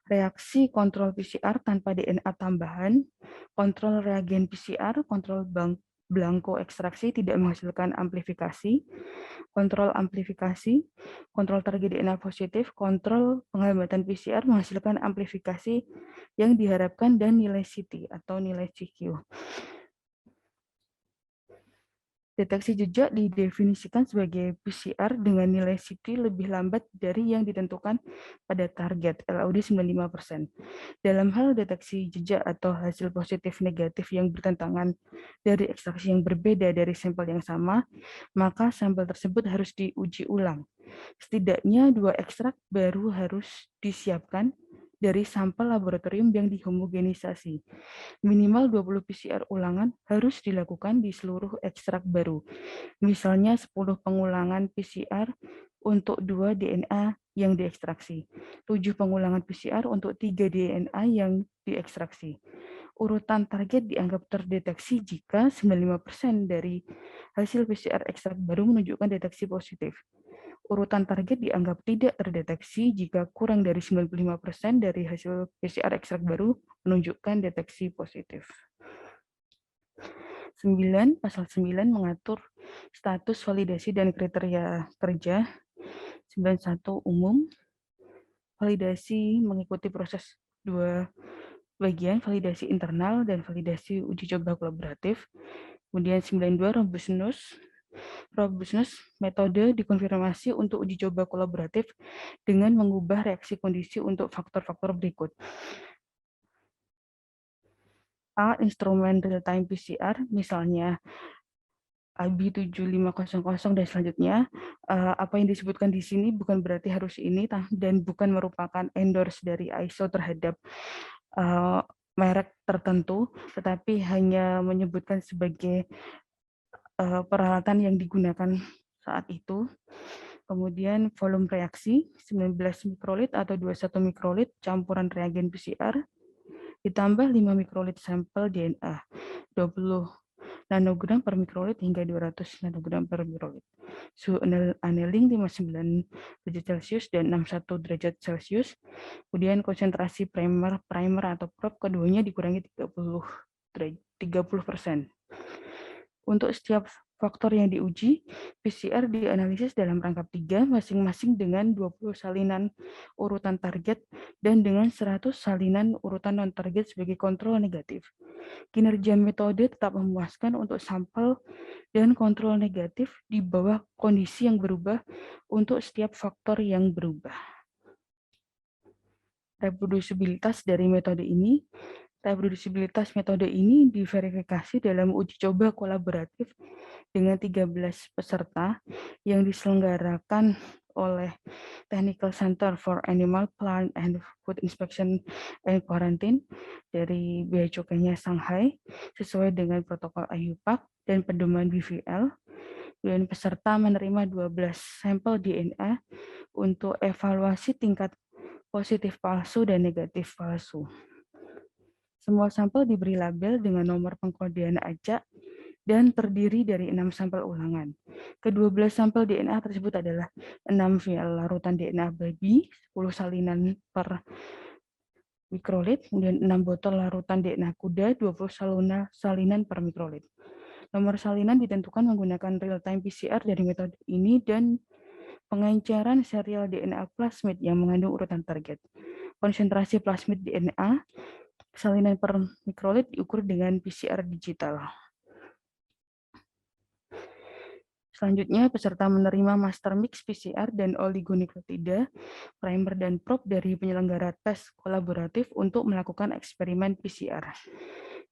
Reaksi kontrol PCR tanpa DNA tambahan, kontrol reagen PCR, kontrol blanko ekstraksi tidak menghasilkan amplifikasi, kontrol amplifikasi, kontrol target DNA positif, kontrol penghambatan PCR menghasilkan amplifikasi yang diharapkan dan nilai CT atau nilai CQ. Deteksi jejak didefinisikan sebagai PCR dengan nilai CT lebih lambat dari yang ditentukan pada target LAUD 95%. Dalam hal deteksi jejak atau hasil positif negatif yang bertentangan dari ekstraksi yang berbeda dari sampel yang sama, maka sampel tersebut harus diuji ulang. Setidaknya 2 ekstrak baru harus disiapkan dari sampel laboratorium yang dihomogenisasi. Minimal 20 PCR ulangan harus dilakukan di seluruh ekstrak baru. Misalnya 10 pengulangan PCR untuk 2 DNA yang diekstraksi, 7 pengulangan PCR untuk 3 DNA yang diekstraksi. Urutan target dianggap terdeteksi jika 95% dari hasil PCR ekstrak baru menunjukkan deteksi positif. Urutan target dianggap tidak terdeteksi jika kurang dari 95% dari hasil PCR ekstrak baru menunjukkan deteksi positif. 9, pasal 9 mengatur status validasi dan kriteria kerja. 91 umum. Validasi mengikuti proses 2 bagian, validasi internal dan validasi uji coba kolaboratif. Kemudian 92 robustness. Robustness metode dikonfirmasi untuk uji coba kolaboratif dengan mengubah reaksi kondisi untuk faktor-faktor berikut. A. Instrumen real-time PCR, misalnya AB 7500 dan selanjutnya. Apa yang disebutkan di sini bukan berarti harus ini dan bukan merupakan endorse dari ISO terhadap merek tertentu, tetapi hanya menyebutkan sebagai peralatan yang digunakan saat itu. Kemudian volume reaksi 19 mikrolit atau 21 mikrolit campuran reagen PCR ditambah 5 mikrolit sampel DNA, 20 nanogram per mikrolit hingga 200 nanogram per mikrolit. Suhu annealing 59 derajat Celcius dan 61 derajat Celcius. Kemudian konsentrasi primer atau probe keduanya dikurangi 30%. Untuk setiap faktor yang diuji, PCR dianalisis dalam rangkap 3, masing-masing dengan 20 salinan urutan target dan dengan 100 salinan urutan non-target sebagai kontrol negatif. Kinerja metode tetap memuaskan untuk sampel dan kontrol negatif di bawah kondisi yang berubah untuk setiap faktor yang berubah. Reprodusibilitas dari metode ini. Reprodusibilitas metode ini diverifikasi dalam uji coba kolaboratif dengan 13 peserta yang diselenggarakan oleh Technical Center for Animal, Plant, and Food Inspection and Quarantine dari Bea Cukainya Shanghai sesuai dengan protokol IUPAC dan pedoman BVL. Dan peserta menerima 12 sampel DNA untuk evaluasi tingkat positif palsu dan negatif palsu. Semua sampel diberi label dengan nomor pengkodean acak dan terdiri dari 6 sampel ulangan. Ke-12 sampel DNA tersebut adalah 6 vial larutan DNA babi, 10 salinan per mikrolit, kemudian 6 botol larutan DNA kuda, 20 salinan per mikrolit. Nomor salinan ditentukan menggunakan real-time PCR dari metode ini dan pengenceran serial DNA plasmid yang mengandung urutan target. Konsentrasi plasmid DNA salinan per mikrolit diukur dengan PCR digital. Selanjutnya, peserta menerima master mix PCR dan oligonukleotida, primer dan probe dari penyelenggara tes kolaboratif untuk melakukan eksperimen PCR.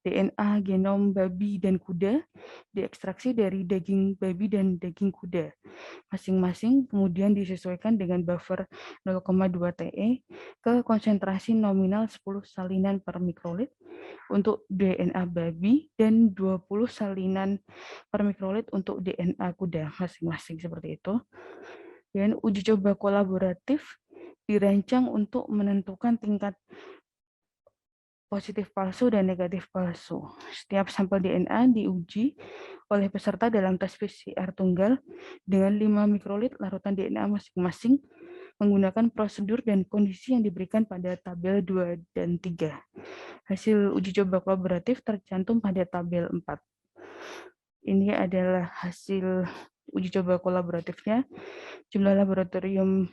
DNA genom babi dan kuda diekstraksi dari daging babi dan daging kuda. Masing-masing kemudian disesuaikan dengan buffer 0,2 TE ke konsentrasi nominal 10 salinan per mikrolit untuk DNA babi dan 20 salinan per mikrolit untuk DNA kuda masing-masing seperti itu. Dan uji coba kolaboratif dirancang untuk menentukan tingkat positif palsu dan negatif palsu. Setiap sampel DNA diuji oleh peserta dalam tes PCR tunggal dengan 5 mikrolit larutan DNA masing-masing menggunakan prosedur dan kondisi yang diberikan pada tabel 2 dan 3. Hasil uji coba kolaboratif tercantum pada tabel 4. Ini adalah hasil uji coba kolaboratifnya. Jumlah laboratorium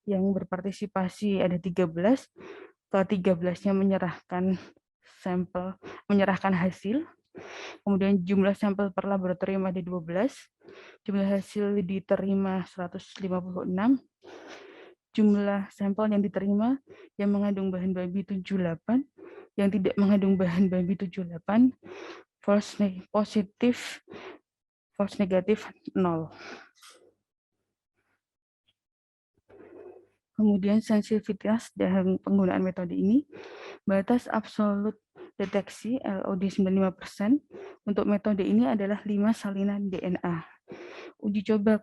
yang berpartisipasi ada 13. Ke-13-nya menyerahkan hasil. Kemudian jumlah sampel per laboratorium ada 12. Jumlah hasil diterima 156. Jumlah sampel yang diterima yang mengandung bahan babi 78, yang tidak mengandung bahan babi 78, false positif, false negatif 0. Kemudian sensitivitas dan penggunaan metode ini, batas absolut deteksi LOD 95% untuk metode ini adalah 5 salinan DNA. Uji coba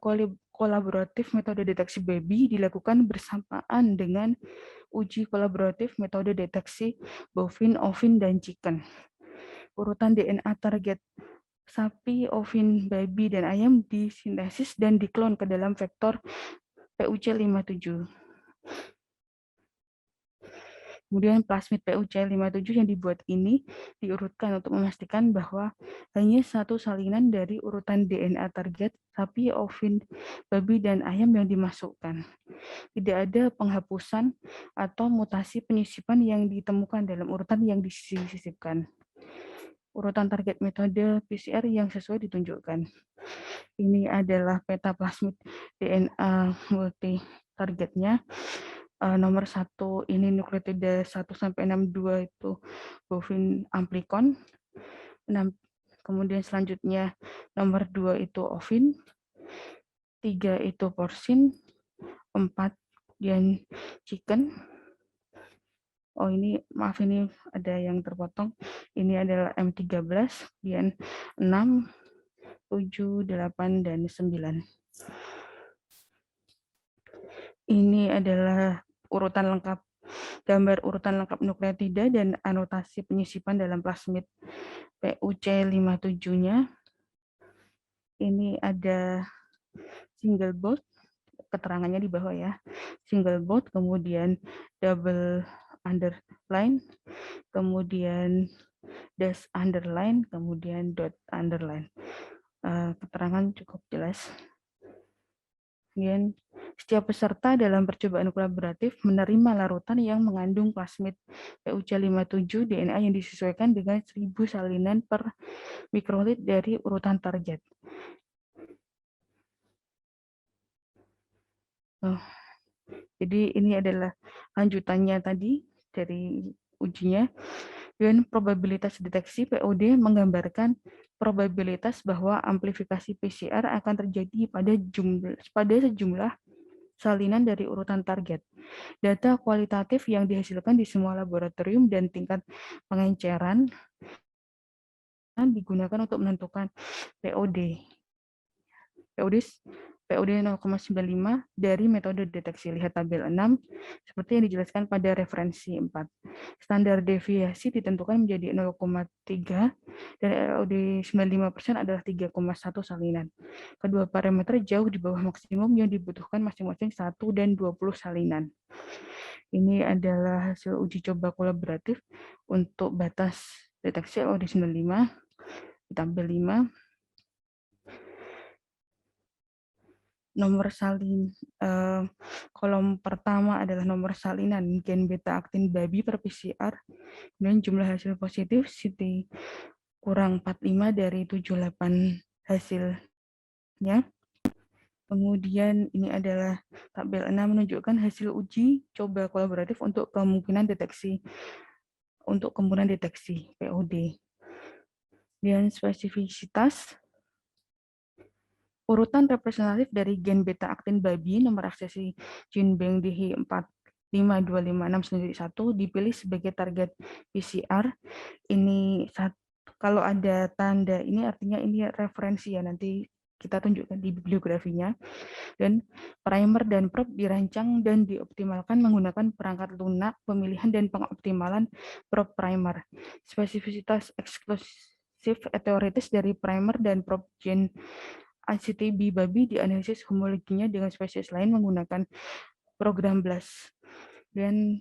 kolaboratif metode deteksi babi dilakukan bersamaan dengan uji kolaboratif metode deteksi bovin, ovin, dan chicken. Urutan DNA target sapi, ovin, babi, dan ayam disintesis dan diklon ke dalam vektor PUC57. Kemudian plasmid PUC57 yang dibuat ini diurutkan untuk memastikan bahwa hanya satu salinan dari urutan DNA target sapi, ovin, babi, dan ayam yang dimasukkan. Tidak ada penghapusan atau mutasi penyisipan yang ditemukan dalam urutan yang disisipkan. Urutan target metode PCR yang sesuai ditunjukkan. Ini adalah peta plasmid DNA multi targetnya. Nomor 1 ini nukleotida 1-62 itu bovin amplicon. Kemudian selanjutnya nomor 2 itu ovin, 3 itu porcine, 4 dan chicken. Oh ini maaf, ini ada yang terpotong. Ini adalah M13, kemudian 6, 7, 8, dan 9. Ini adalah urutan lengkap, gambar urutan lengkap nukleotida dan anotasi penyisipan dalam plasmid PUC57-nya. Ini ada single boat, keterangannya di bawah ya. Single boat, kemudian double underline, kemudian dash underline, kemudian dot underline. Keterangan cukup jelas. Kemudian setiap peserta dalam percobaan kolaboratif menerima larutan yang mengandung plasmid PUC57 DNA yang disesuaikan dengan 1000 salinan per mikrolit dari urutan target. Jadi ini adalah lanjutannya tadi dari ujinya. Dan probabilitas deteksi POD menggambarkan probabilitas bahwa amplifikasi PCR akan terjadi pada sejumlah salinan dari urutan target. Data kualitatif yang dihasilkan di semua laboratorium dan tingkat pengenceran digunakan untuk menentukan POD 0,95 dari metode deteksi. Lihat tabel 6, seperti yang dijelaskan pada referensi 4. Standar deviasi ditentukan menjadi 0,3 dan LOD 95% adalah 3,1 salinan. Kedua parameter jauh di bawah maksimum yang dibutuhkan masing-masing 1 dan 20 salinan. Ini adalah hasil uji coba kolaboratif untuk batas deteksi LOD 95 di tabel 5. Nomor salin, kolom pertama adalah nomor salinan gen beta aktin babi per PCR, dan jumlah hasil positif CT kurang 45 dari 78 hasilnya. Kemudian ini adalah tabel 6 menunjukkan hasil uji coba kolaboratif untuk kemungkinan deteksi POD. Dan spesifisitas urutan representatif dari gen beta aktin babi nomor aksesi GenBank DH4525691 dipilih sebagai target PCR. Ini kalau ada tanda ini artinya ini referensi ya, nanti kita tunjukkan di bibliografinya. Dan primer dan probe dirancang dan dioptimalkan menggunakan perangkat lunak, pemilihan dan pengoptimalan probe primer. Spesifisitas eksklusif teoritis dari primer dan probe gen ICT babi dianalisis homologinya dengan spesies lain menggunakan program BLAST. Dan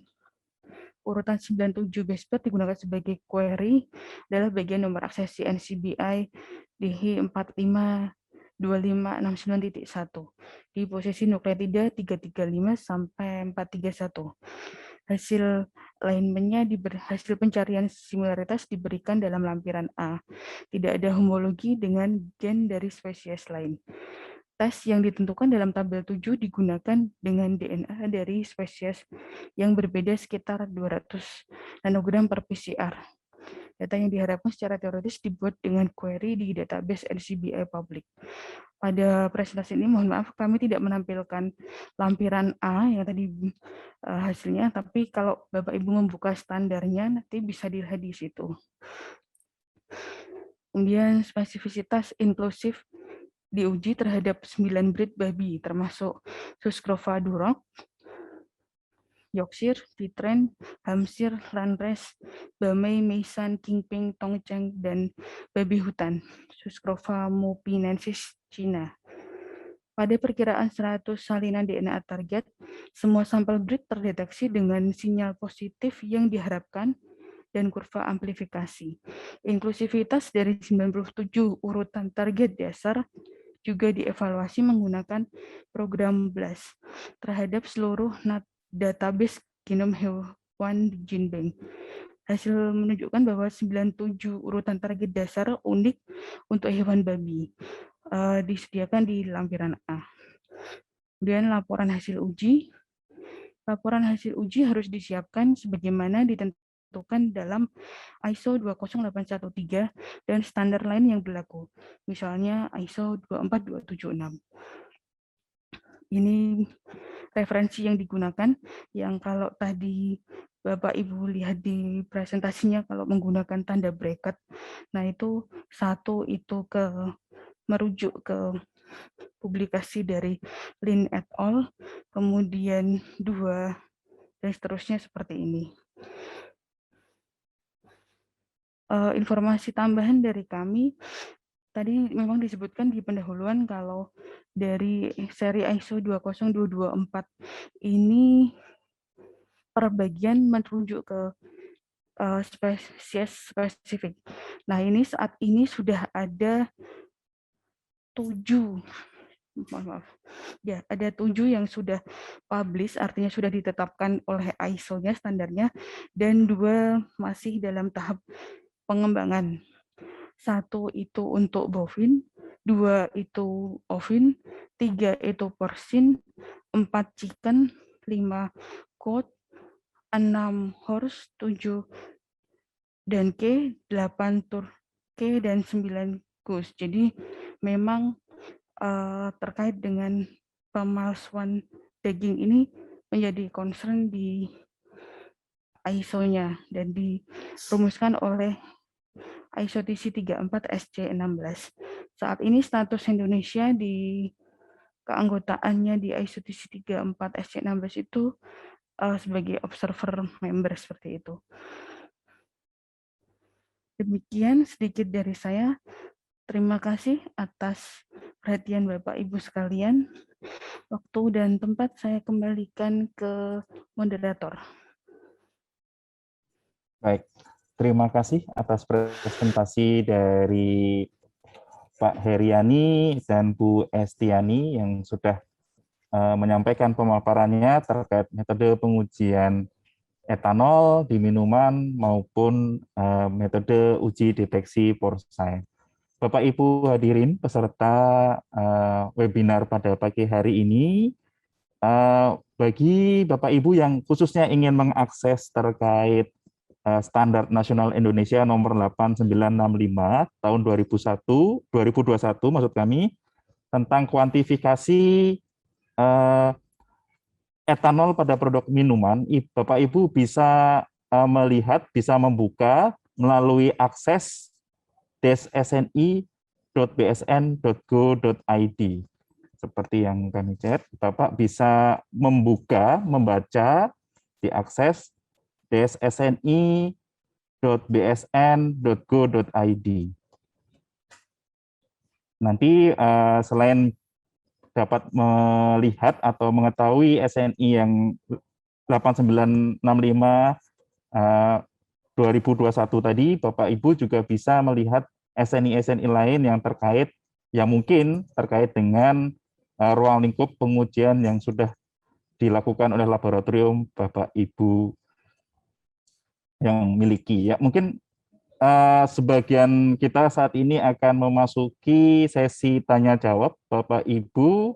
urutan 97 baseband digunakan sebagai query adalah bagian nomor aksesi NCBI DH452569.1 di posisi nukleotida 335 sampai 431. Hasil alignment-nya hasil pencarian similaritas diberikan dalam lampiran A. Tidak ada homologi dengan gen dari spesies lain. Tes yang ditentukan dalam tabel 7 digunakan dengan DNA dari spesies yang berbeda sekitar 200 nanogram per PCR. Data yang diharapkan secara teoritis dibuat dengan query di database NCBI public. Pada presentasi ini, mohon maaf, kami tidak menampilkan lampiran A yang tadi hasilnya, tapi kalau Bapak Ibu membuka standarnya, nanti bisa dilihat di situ. Kemudian spesifisitas inklusif diuji terhadap 9 breed babi, termasuk Suscrova Duroc, Yorkshire, Pitren, Hampshire, Landrace, Bamei, Meisan, Kingping, Tongcheng, dan babi hutan, Suscrova mopinensis Cina. Pada perkiraan 100 salinan DNA target, semua sampel breed terdeteksi dengan sinyal positif yang diharapkan dan kurva amplifikasi. Inklusivitas dari 97 urutan target dasar juga dievaluasi menggunakan program BLAST terhadap seluruh database genom hewan di GenBank. Hasil menunjukkan bahwa 97 urutan target dasar unik untuk hewan babi disediakan di lampiran A. Kemudian laporan hasil uji. Laporan hasil uji harus disiapkan sebagaimana ditentukan dalam ISO 20813 dan standar lain yang berlaku, misalnya ISO 24276. Ini referensi yang digunakan, yang kalau tadi Bapak Ibu lihat di presentasinya kalau menggunakan tanda bracket, nah itu satu itu merujuk ke publikasi dari Lin et al, kemudian 2 dan seterusnya seperti ini. Informasi tambahan dari kami, tadi memang disebutkan di pendahuluan kalau dari seri ISO 20224 ini per bagian merujuk ke spesies spesifik. Nah, ini saat ini sudah ada 7, maaf, ya ada 7 yang sudah publish, artinya sudah ditetapkan oleh ISO-nya standarnya, dan 2 masih dalam tahap pengembangan. 1 itu untuk bovin, 2 itu ovin, 3 itu porcine, 4 chicken, 5 goat, 6 horse, 7 dan K, 8 turkey, dan 9 goose. Jadi memang terkait dengan pemalsuan daging ini menjadi concern di ISO-nya dan dirumuskan oleh ISO TC 34 SC16. Saat ini status Indonesia di keanggotaannya di ISO TC 34 SC16 itu sebagai observer member seperti itu. Demikian sedikit dari saya. Terima kasih atas perhatian Bapak Ibu sekalian. Waktu dan tempat saya kembalikan ke moderator. Baik, terima kasih atas presentasi dari Pak Heriani dan Bu Estiani yang sudah menyampaikan pemaparannya terkait metode pengujian etanol di minuman maupun metode uji deteksi porcine. Bapak Ibu hadirin peserta webinar pada pagi hari ini, bagi Bapak Ibu yang khususnya ingin mengakses terkait Standar Nasional Indonesia nomor 8965 tahun 2021 maksud kami, tentang kuantifikasi etanol pada produk minuman, Bapak Ibu bisa melihat, bisa membuka melalui akses sni.ppk.go.id dsn.go.id. Seperti yang kami chat, Bapak bisa membaca, diakses dsni.bsn.go.id. Nanti selain dapat melihat atau mengetahui SNI yang 8965 2021 tadi, Bapak Ibu juga bisa melihat SNI-SNI lain yang mungkin terkait dengan ruang lingkup pengujian yang sudah dilakukan oleh laboratorium Bapak Ibu yang miliki. Ya, mungkin sebagian kita saat ini akan memasuki sesi tanya jawab. Bapak Ibu,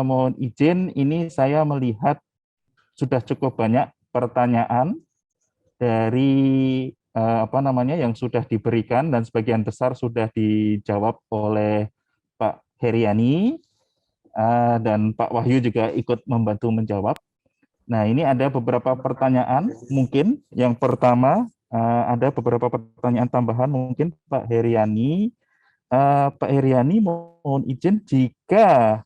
mohon izin, ini saya melihat sudah cukup banyak pertanyaan dari yang sudah diberikan dan sebagian besar sudah dijawab oleh Pak Heriani dan Pak Wahyu juga ikut membantu menjawab. Nah, ini ada beberapa pertanyaan. Mungkin yang pertama ada beberapa pertanyaan tambahan mungkin Pak Heriani. Pak Heriani, mohon izin jika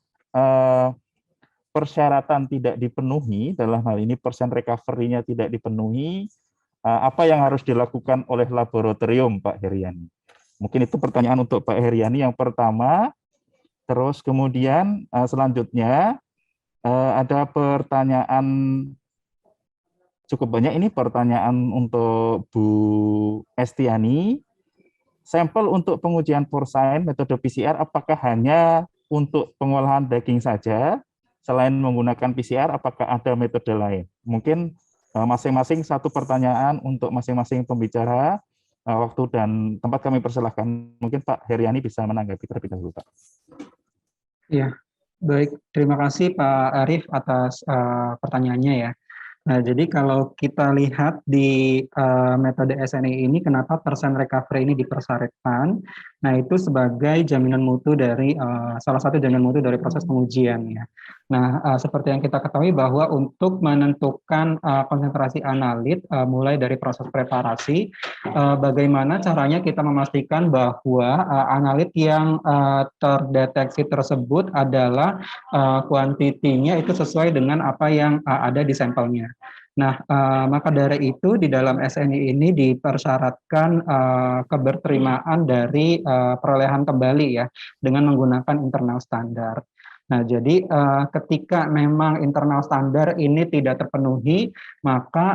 persyaratan tidak dipenuhi, dalam hal ini persen recovery-nya tidak dipenuhi, apa yang harus dilakukan oleh laboratorium, Pak Heriani? Mungkin itu pertanyaan untuk Pak Heriani yang pertama. Terus kemudian selanjutnya ada pertanyaan cukup banyak, ini pertanyaan untuk Bu Estiani. Sampel untuk pengujian porcine metode PCR apakah hanya untuk pengolahan daging saja? Selain menggunakan PCR, apakah ada metode lain? Mungkin masing-masing satu pertanyaan untuk masing-masing pembicara. Waktu dan tempat kami persilahkan. Mungkin Pak Heriani bisa menanggapi terlebih dahulu, Pak. Ya, baik. Terima kasih Pak Arif atas pertanyaannya ya. Nah, jadi kalau kita lihat di metode SNI ini, kenapa persen recovery ini dipersyaratkan? Nah, itu sebagai jaminan mutu dari salah satu jaminan mutu dari proses pengujian ya. Nah, seperti yang kita ketahui bahwa untuk menentukan konsentrasi analit, mulai dari proses preparasi, bagaimana caranya kita memastikan bahwa analit yang terdeteksi tersebut adalah kuantitinya itu sesuai dengan apa yang ada di sampelnya. Nah, maka dari itu di dalam SNI ini dipersyaratkan keberterimaan dari perolehan kembali ya dengan menggunakan internal standar. Nah, jadi ketika memang internal standar ini tidak terpenuhi, maka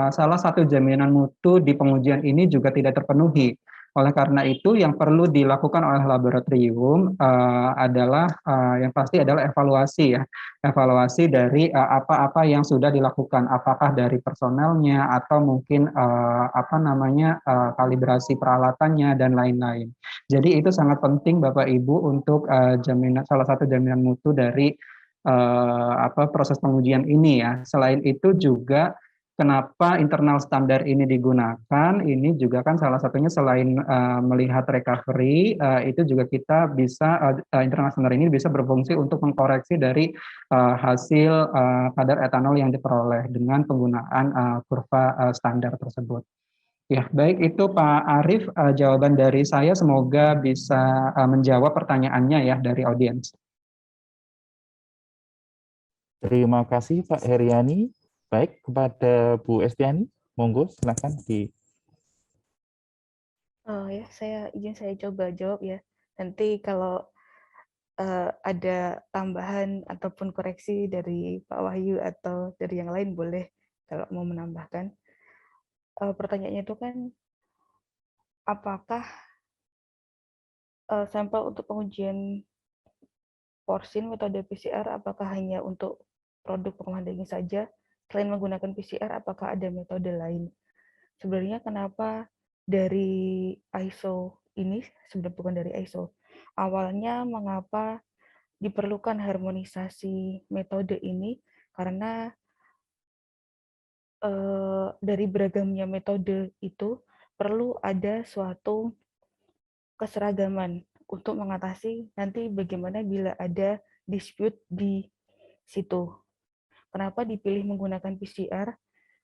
salah satu jaminan mutu di pengujian ini juga tidak terpenuhi. Oleh karena itu, yang perlu dilakukan oleh laboratorium adalah yang pasti adalah evaluasi ya, evaluasi dari apa-apa yang sudah dilakukan, apakah dari personelnya atau mungkin kalibrasi peralatannya dan lain-lain. Jadi itu sangat penting Bapak Ibu untuk salah satu jaminan mutu dari proses pengujian ini ya. Selain itu juga kenapa internal standar ini digunakan? Ini juga kan salah satunya selain melihat recovery, itu juga kita bisa internal standar ini bisa berfungsi untuk mengkoreksi dari hasil kadar etanol yang diperoleh dengan penggunaan kurva standar tersebut. Ya, baik itu Pak Arif, jawaban dari saya semoga bisa menjawab pertanyaannya ya dari audiens. Terima kasih Pak Heriani. Baik, kepada Bu Estiani, monggo silakan di. Ya, saya coba jawab ya. Nanti kalau ada tambahan ataupun koreksi dari Pak Wahyu atau dari yang lain boleh kalau mau menambahkan. Pertanyaannya itu kan apakah sampel untuk pengujian porsin metode PCR apakah hanya untuk produk pengolahan daging saja? Selain menggunakan PCR, apakah ada metode lain? Sebenarnya kenapa dari ISO ini, sebenarnya bukan dari ISO, awalnya mengapa diperlukan harmonisasi metode ini, karena dari beragamnya metode itu perlu ada suatu keseragaman untuk mengatasi nanti bagaimana bila ada dispute di situ. Kenapa dipilih menggunakan PCR?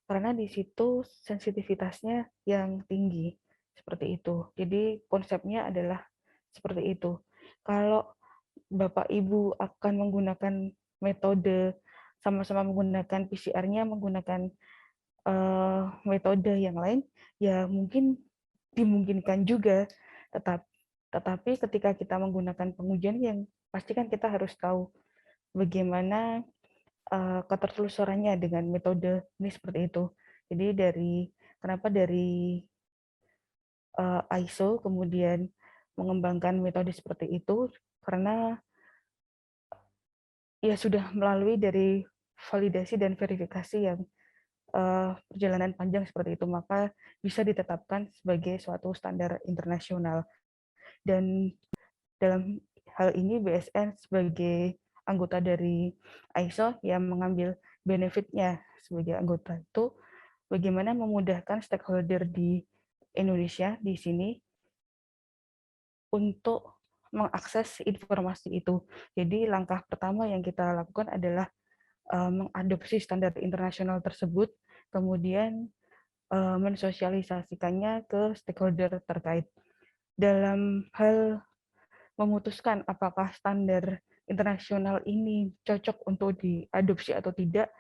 Karena di situ sensitivitasnya yang tinggi, seperti itu. Jadi konsepnya adalah seperti itu. Kalau Bapak Ibu akan menggunakan metode sama-sama menggunakan PCR-nya, menggunakan metode yang lain, ya mungkin dimungkinkan juga. Tetapi ketika kita menggunakan pengujian yang pasti kan kita harus tahu bagaimana ketertelusurannya dengan metode ini seperti itu. Jadi kenapa dari ISO kemudian mengembangkan metode seperti itu, karena ya sudah melalui dari validasi dan verifikasi yang perjalanan panjang seperti itu, maka bisa ditetapkan sebagai suatu standar internasional. Dan dalam hal ini BSN sebagai anggota dari ISO yang mengambil benefitnya sebagai anggota itu bagaimana memudahkan stakeholder di Indonesia di sini untuk mengakses informasi itu. Jadi langkah pertama yang kita lakukan adalah mengadopsi standar internasional tersebut, kemudian mensosialisasikannya ke stakeholder terkait. Dalam hal memutuskan apakah standar internasional ini cocok untuk diadopsi atau tidak,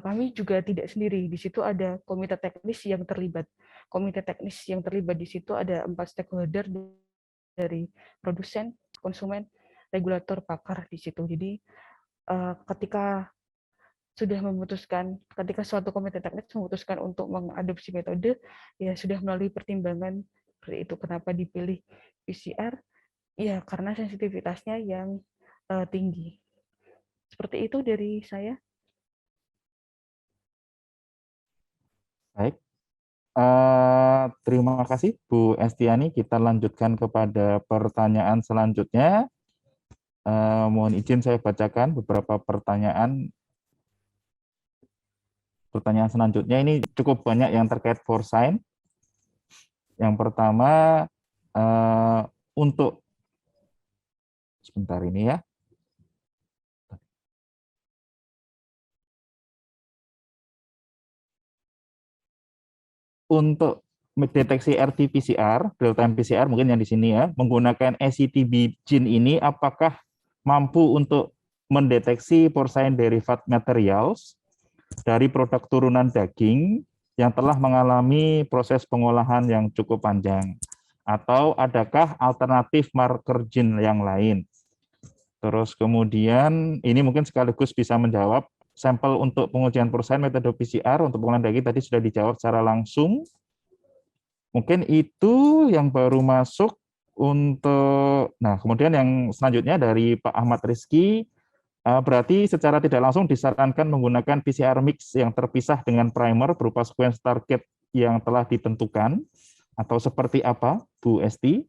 kami juga tidak sendiri. Di situ ada komite teknis yang terlibat. Komite teknis yang terlibat di situ ada 4 stakeholder dari produsen, konsumen, regulator, pakar di situ. Jadi ketika suatu komite teknis memutuskan untuk mengadopsi metode, ya sudah melalui pertimbangan seperti itu. Kenapa dipilih PCR? Ya karena sensitivitasnya yang tinggi. Seperti itu dari saya. Baik. Terima kasih Bu Estiani. Kita lanjutkan kepada pertanyaan selanjutnya. Mohon izin saya bacakan beberapa pertanyaan. Pertanyaan selanjutnya ini cukup banyak yang terkait foresight. Yang pertama, untuk sebentar ini ya. Untuk deteksi RT-PCR, real-time PCR mungkin yang di sini ya, menggunakan ACTB gene ini apakah mampu untuk mendeteksi porcine derivative materials dari produk turunan daging yang telah mengalami proses pengolahan yang cukup panjang? Atau adakah alternatif marker gene yang lain? Terus kemudian ini mungkin sekaligus bisa menjawab sampel untuk pengujian porcine metode PCR untuk pengolahan daging tadi sudah dijawab secara langsung. Mungkin itu yang baru masuk untuk, nah kemudian yang selanjutnya dari Pak Ahmad Rizky, berarti secara tidak langsung disarankan menggunakan PCR mix yang terpisah dengan primer berupa sequence target yang telah ditentukan, atau seperti apa Bu Esti?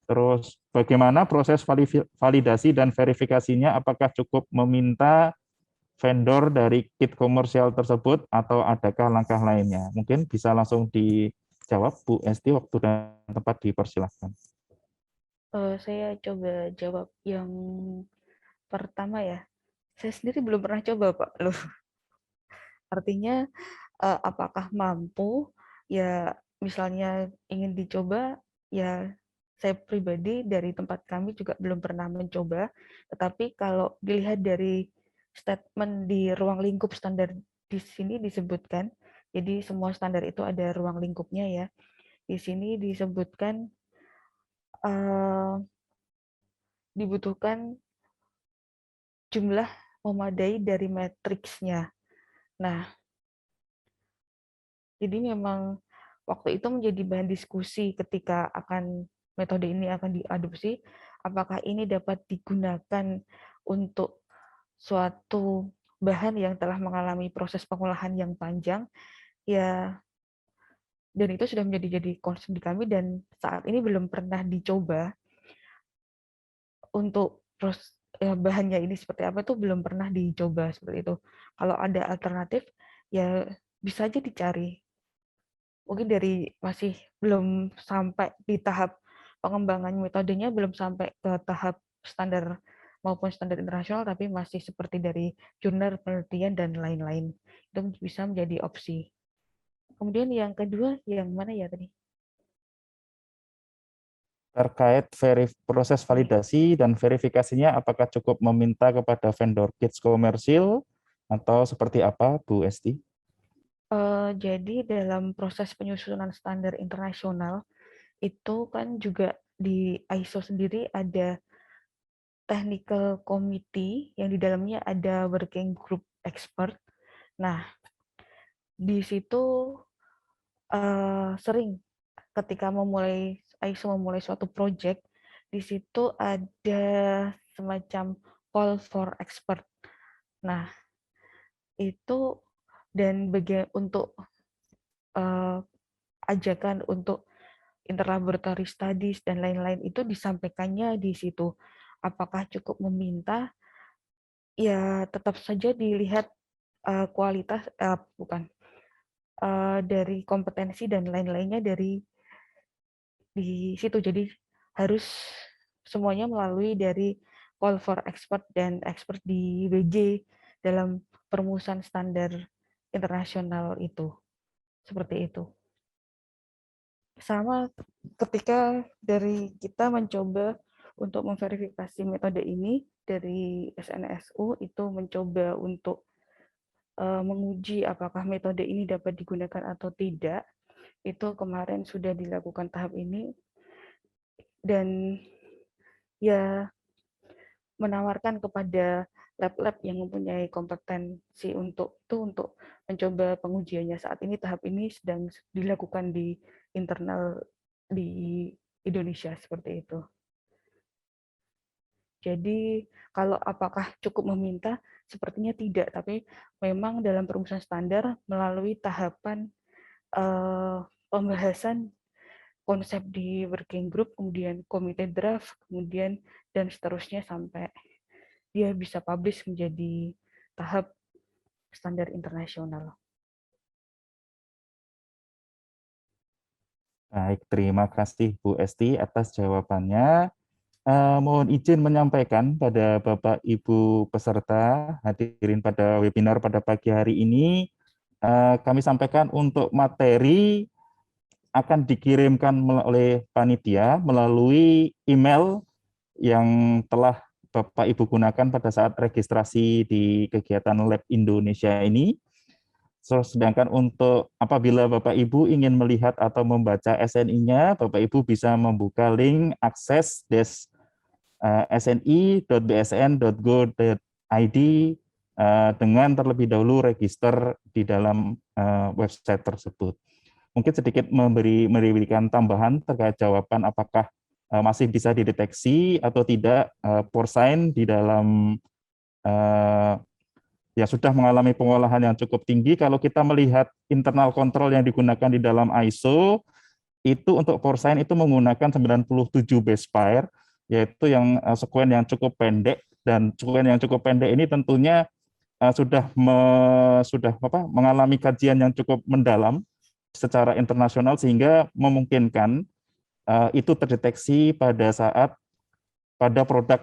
Terus bagaimana proses validasi dan verifikasinya, apakah cukup meminta vendor dari kit komersial tersebut atau adakah langkah lainnya? Mungkin bisa langsung dijawab Bu Esti, waktu dan tempat dipersilahkan. Saya coba jawab yang pertama ya. Saya sendiri belum pernah coba Pak. Loh. Artinya apakah mampu, ya misalnya ingin dicoba, ya saya pribadi dari tempat kami juga belum pernah mencoba, tetapi kalau dilihat dari statement di ruang lingkup standar di sini disebutkan, jadi semua standar itu ada ruang lingkupnya ya, di sini disebutkan dibutuhkan jumlah memadai dari matriksnya. Nah, jadi memang waktu itu menjadi bahan diskusi ketika metode ini akan diadopsi, apakah ini dapat digunakan untuk suatu bahan yang telah mengalami proses pengolahan yang panjang, ya, dan itu sudah jadi concern di kami dan saat ini belum pernah dicoba untuk bahannya ini seperti apa itu belum pernah dicoba seperti itu. Kalau ada alternatif, ya bisa aja dicari. Mungkin masih belum sampai di tahap pengembangan metodenya, belum sampai ke tahap standar maupun standar internasional, tapi masih seperti dari jurnal penelitian dan lain-lain. Itu bisa menjadi opsi. Kemudian yang kedua, yang mana ya tadi? terkait proses validasi dan verifikasinya apakah cukup meminta kepada vendor kits komersil atau seperti apa, Bu Esti? Jadi dalam proses penyusunan standar internasional itu kan juga di ISO sendiri ada technical committee yang di dalamnya ada working group expert. Nah, di situ sering ketika ISO memulai suatu project, di situ ada semacam call for expert. Nah, itu dan untuk ajakan untuk interlaboratory studies dan lain-lain itu disampaikannya di situ. Apakah cukup meminta? Ya, tetap saja dilihat kualitas, bukan, dari kompetensi dan lain-lainnya di situ. Jadi harus semuanya melalui dari call for expert dan expert di WG dalam perumusan standar internasional itu. Seperti itu. Sama ketika dari kita mencoba untuk memverifikasi metode ini dari SNSU itu mencoba untuk menguji apakah metode ini dapat digunakan atau tidak. Itu kemarin sudah dilakukan tahap ini dan ya menawarkan kepada lab-lab yang mempunyai kompetensi untuk mencoba pengujiannya. Saat ini tahap ini sedang dilakukan di internal di Indonesia seperti itu. Jadi kalau apakah cukup meminta? Sepertinya tidak, tapi memang dalam perumusan standar melalui tahapan pembahasan konsep di working group, kemudian komite draft, kemudian dan seterusnya sampai dia bisa publish menjadi tahap standar internasional. Baik, terima kasih Bu Esti atas jawabannya. Mohon izin menyampaikan pada Bapak Ibu peserta hadirin pada webinar pada pagi hari ini, kami sampaikan untuk materi akan dikirimkan oleh panitia melalui email yang telah Bapak Ibu gunakan pada saat registrasi di kegiatan Lab Indonesia ini. Sedangkan untuk apabila Bapak Ibu ingin melihat atau membaca SNI-nya, Bapak Ibu bisa membuka link akses sni.bsn.go.id dengan terlebih dahulu register di dalam website tersebut. Mungkin sedikit memberikan tambahan terkait jawaban apakah masih bisa dideteksi atau tidak porcine di dalam ya sudah mengalami pengolahan yang cukup tinggi. Kalau kita melihat internal control yang digunakan di dalam ISO, itu untuk porcine itu menggunakan 97 base pair, yaitu yang sekuen yang cukup pendek, dan sekuen yang cukup pendek ini tentunya sudah mengalami kajian yang cukup mendalam secara internasional sehingga memungkinkan itu terdeteksi pada produk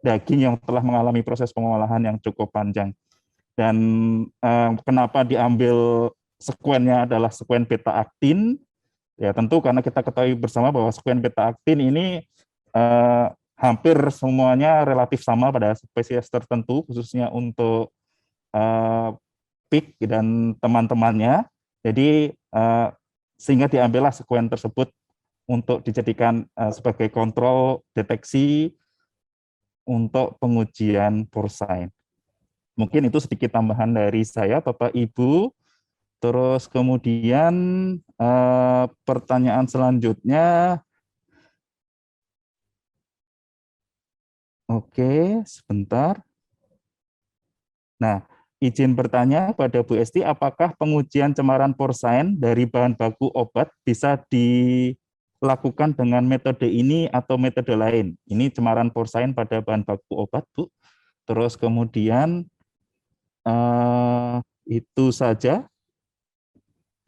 daging yang telah mengalami proses pengolahan yang cukup panjang. Dan kenapa diambil sekuennya adalah sekuen beta-aktin? Ya tentu karena kita ketahui bersama bahwa sekuen beta-aktin ini hampir semuanya relatif sama pada spesies tertentu, khususnya untuk PIK dan teman-temannya. Jadi sehingga diambillah sekuen tersebut untuk dijadikan sebagai kontrol deteksi untuk pengujian porcine. Mungkin itu sedikit tambahan dari saya, Bapak Ibu. Terus kemudian pertanyaan selanjutnya. Oke, sebentar. Nah, izin bertanya pada Bu Esti, apakah pengujian cemaran porcine dari bahan baku obat bisa dilakukan dengan metode ini atau metode lain? Ini cemaran porcine pada bahan baku obat, Bu. Terus kemudian itu saja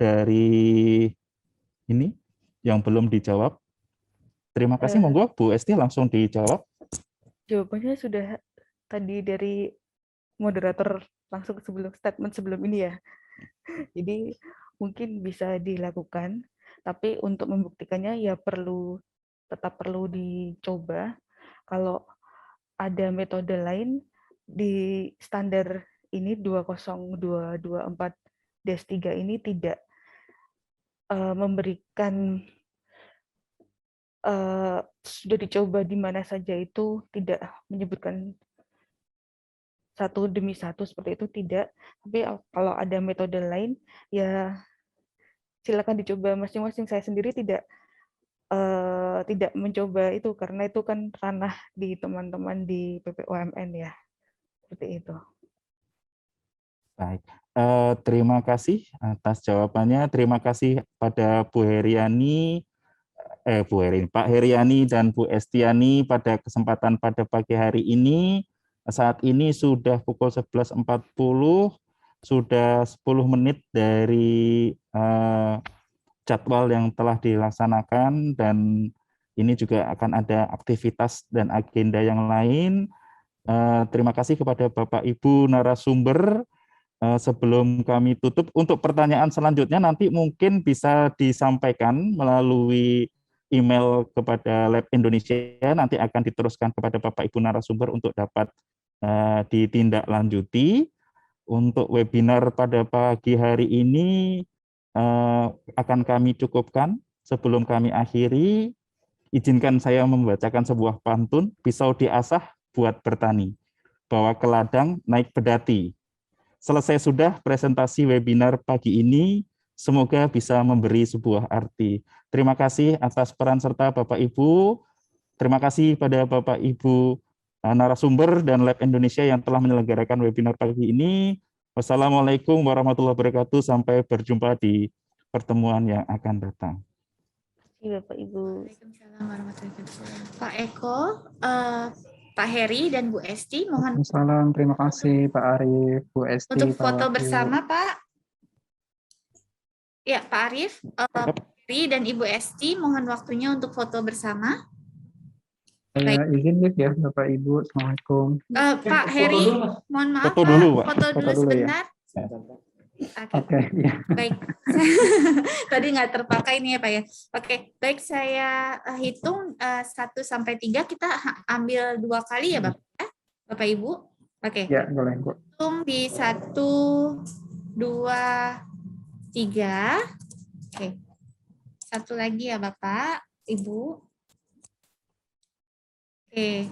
dari ini yang belum dijawab. Terima kasih, monggo Bu Esti langsung dijawab. Jawabannya sudah tadi dari moderator langsung statement sebelum ini ya. Jadi mungkin bisa dilakukan, tapi untuk membuktikannya ya perlu tetap perlu dicoba. Kalau ada metode lain di standar ini 20224-3 ini tidak memberikan sudah dicoba di mana saja, itu tidak menyebutkan satu demi satu seperti itu, tidak. Tapi kalau ada metode lain ya silakan dicoba masing-masing. Saya sendiri tidak mencoba itu karena itu kan ranah di teman-teman di PPOMN ya, seperti itu. Baik, terima kasih atas jawabannya. Terima kasih pada Bu Heriani, Pak Heriani dan Bu Estiani pada kesempatan pada pagi hari ini. Saat ini sudah pukul 11.40, sudah 10 menit dari jadwal yang telah dilaksanakan, dan ini juga akan ada aktivitas dan agenda yang lain. Terima kasih kepada Bapak Ibu narasumber. Sebelum kami tutup, untuk pertanyaan selanjutnya nanti mungkin bisa disampaikan melalui email kepada Lab Indonesia, nanti akan diteruskan kepada Bapak Ibu narasumber untuk dapat ditindaklanjuti. Untuk webinar pada pagi hari ini akan kami cukupkan. Sebelum kami akhiri, izinkan saya membacakan sebuah pantun. Pisau diasah buat bertani, bawa ke ladang naik pedati. Selesai sudah presentasi webinar pagi ini, semoga bisa memberi sebuah arti. Terima kasih atas peran serta Bapak Ibu. Terima kasih pada Bapak Ibu narasumber dan Lab Indonesia yang telah menyelenggarakan webinar pagi ini. Wassalamualaikum warahmatullahi wabarakatuh. Sampai berjumpa di pertemuan yang akan datang. Terima kasih Bapak Ibu. Waalaikumsalam warahmatullahi wabarakatuh. Pak Eko, Pak Heri dan Bu Esti, mohon Waalaikumsalam, terima kasih Pak Arif, Bu Esti, untuk Pak foto Wahyu. bersama, Pak. Ya, Pak Arif, Pak Heri dan Ibu Esti, mohon waktunya untuk foto bersama. Saya izin ya Bapak Ibu, Assalamualaikum. Pak Heri, mohon maaf Foto Pak, dulu, Pak. foto dulu Foto dulu ya. sebentar. Oke, ya. Baik. Tadi nggak terpakai nih ya Pak ya. Oke, baik, saya hitung 1 sampai 3, kita ambil 2 kali ya Bapak Ibu. Oke. Ya, boleh Bu. Hitung di 1, 2, 3. Oke. 1 lagi ya Bapak, Ibu. Oke,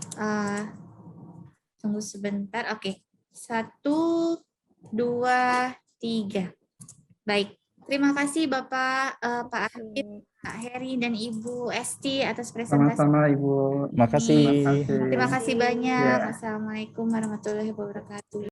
tunggu sebentar. Oke, 1, 2, 3. Baik, terima kasih Bapak, Pak Arif, Pak Heri, dan Ibu Esti atas presentasi. Sama-sama Ibu. Terima kasih. Terima kasih banyak. Ya. Assalamualaikum warahmatullahi wabarakatuh.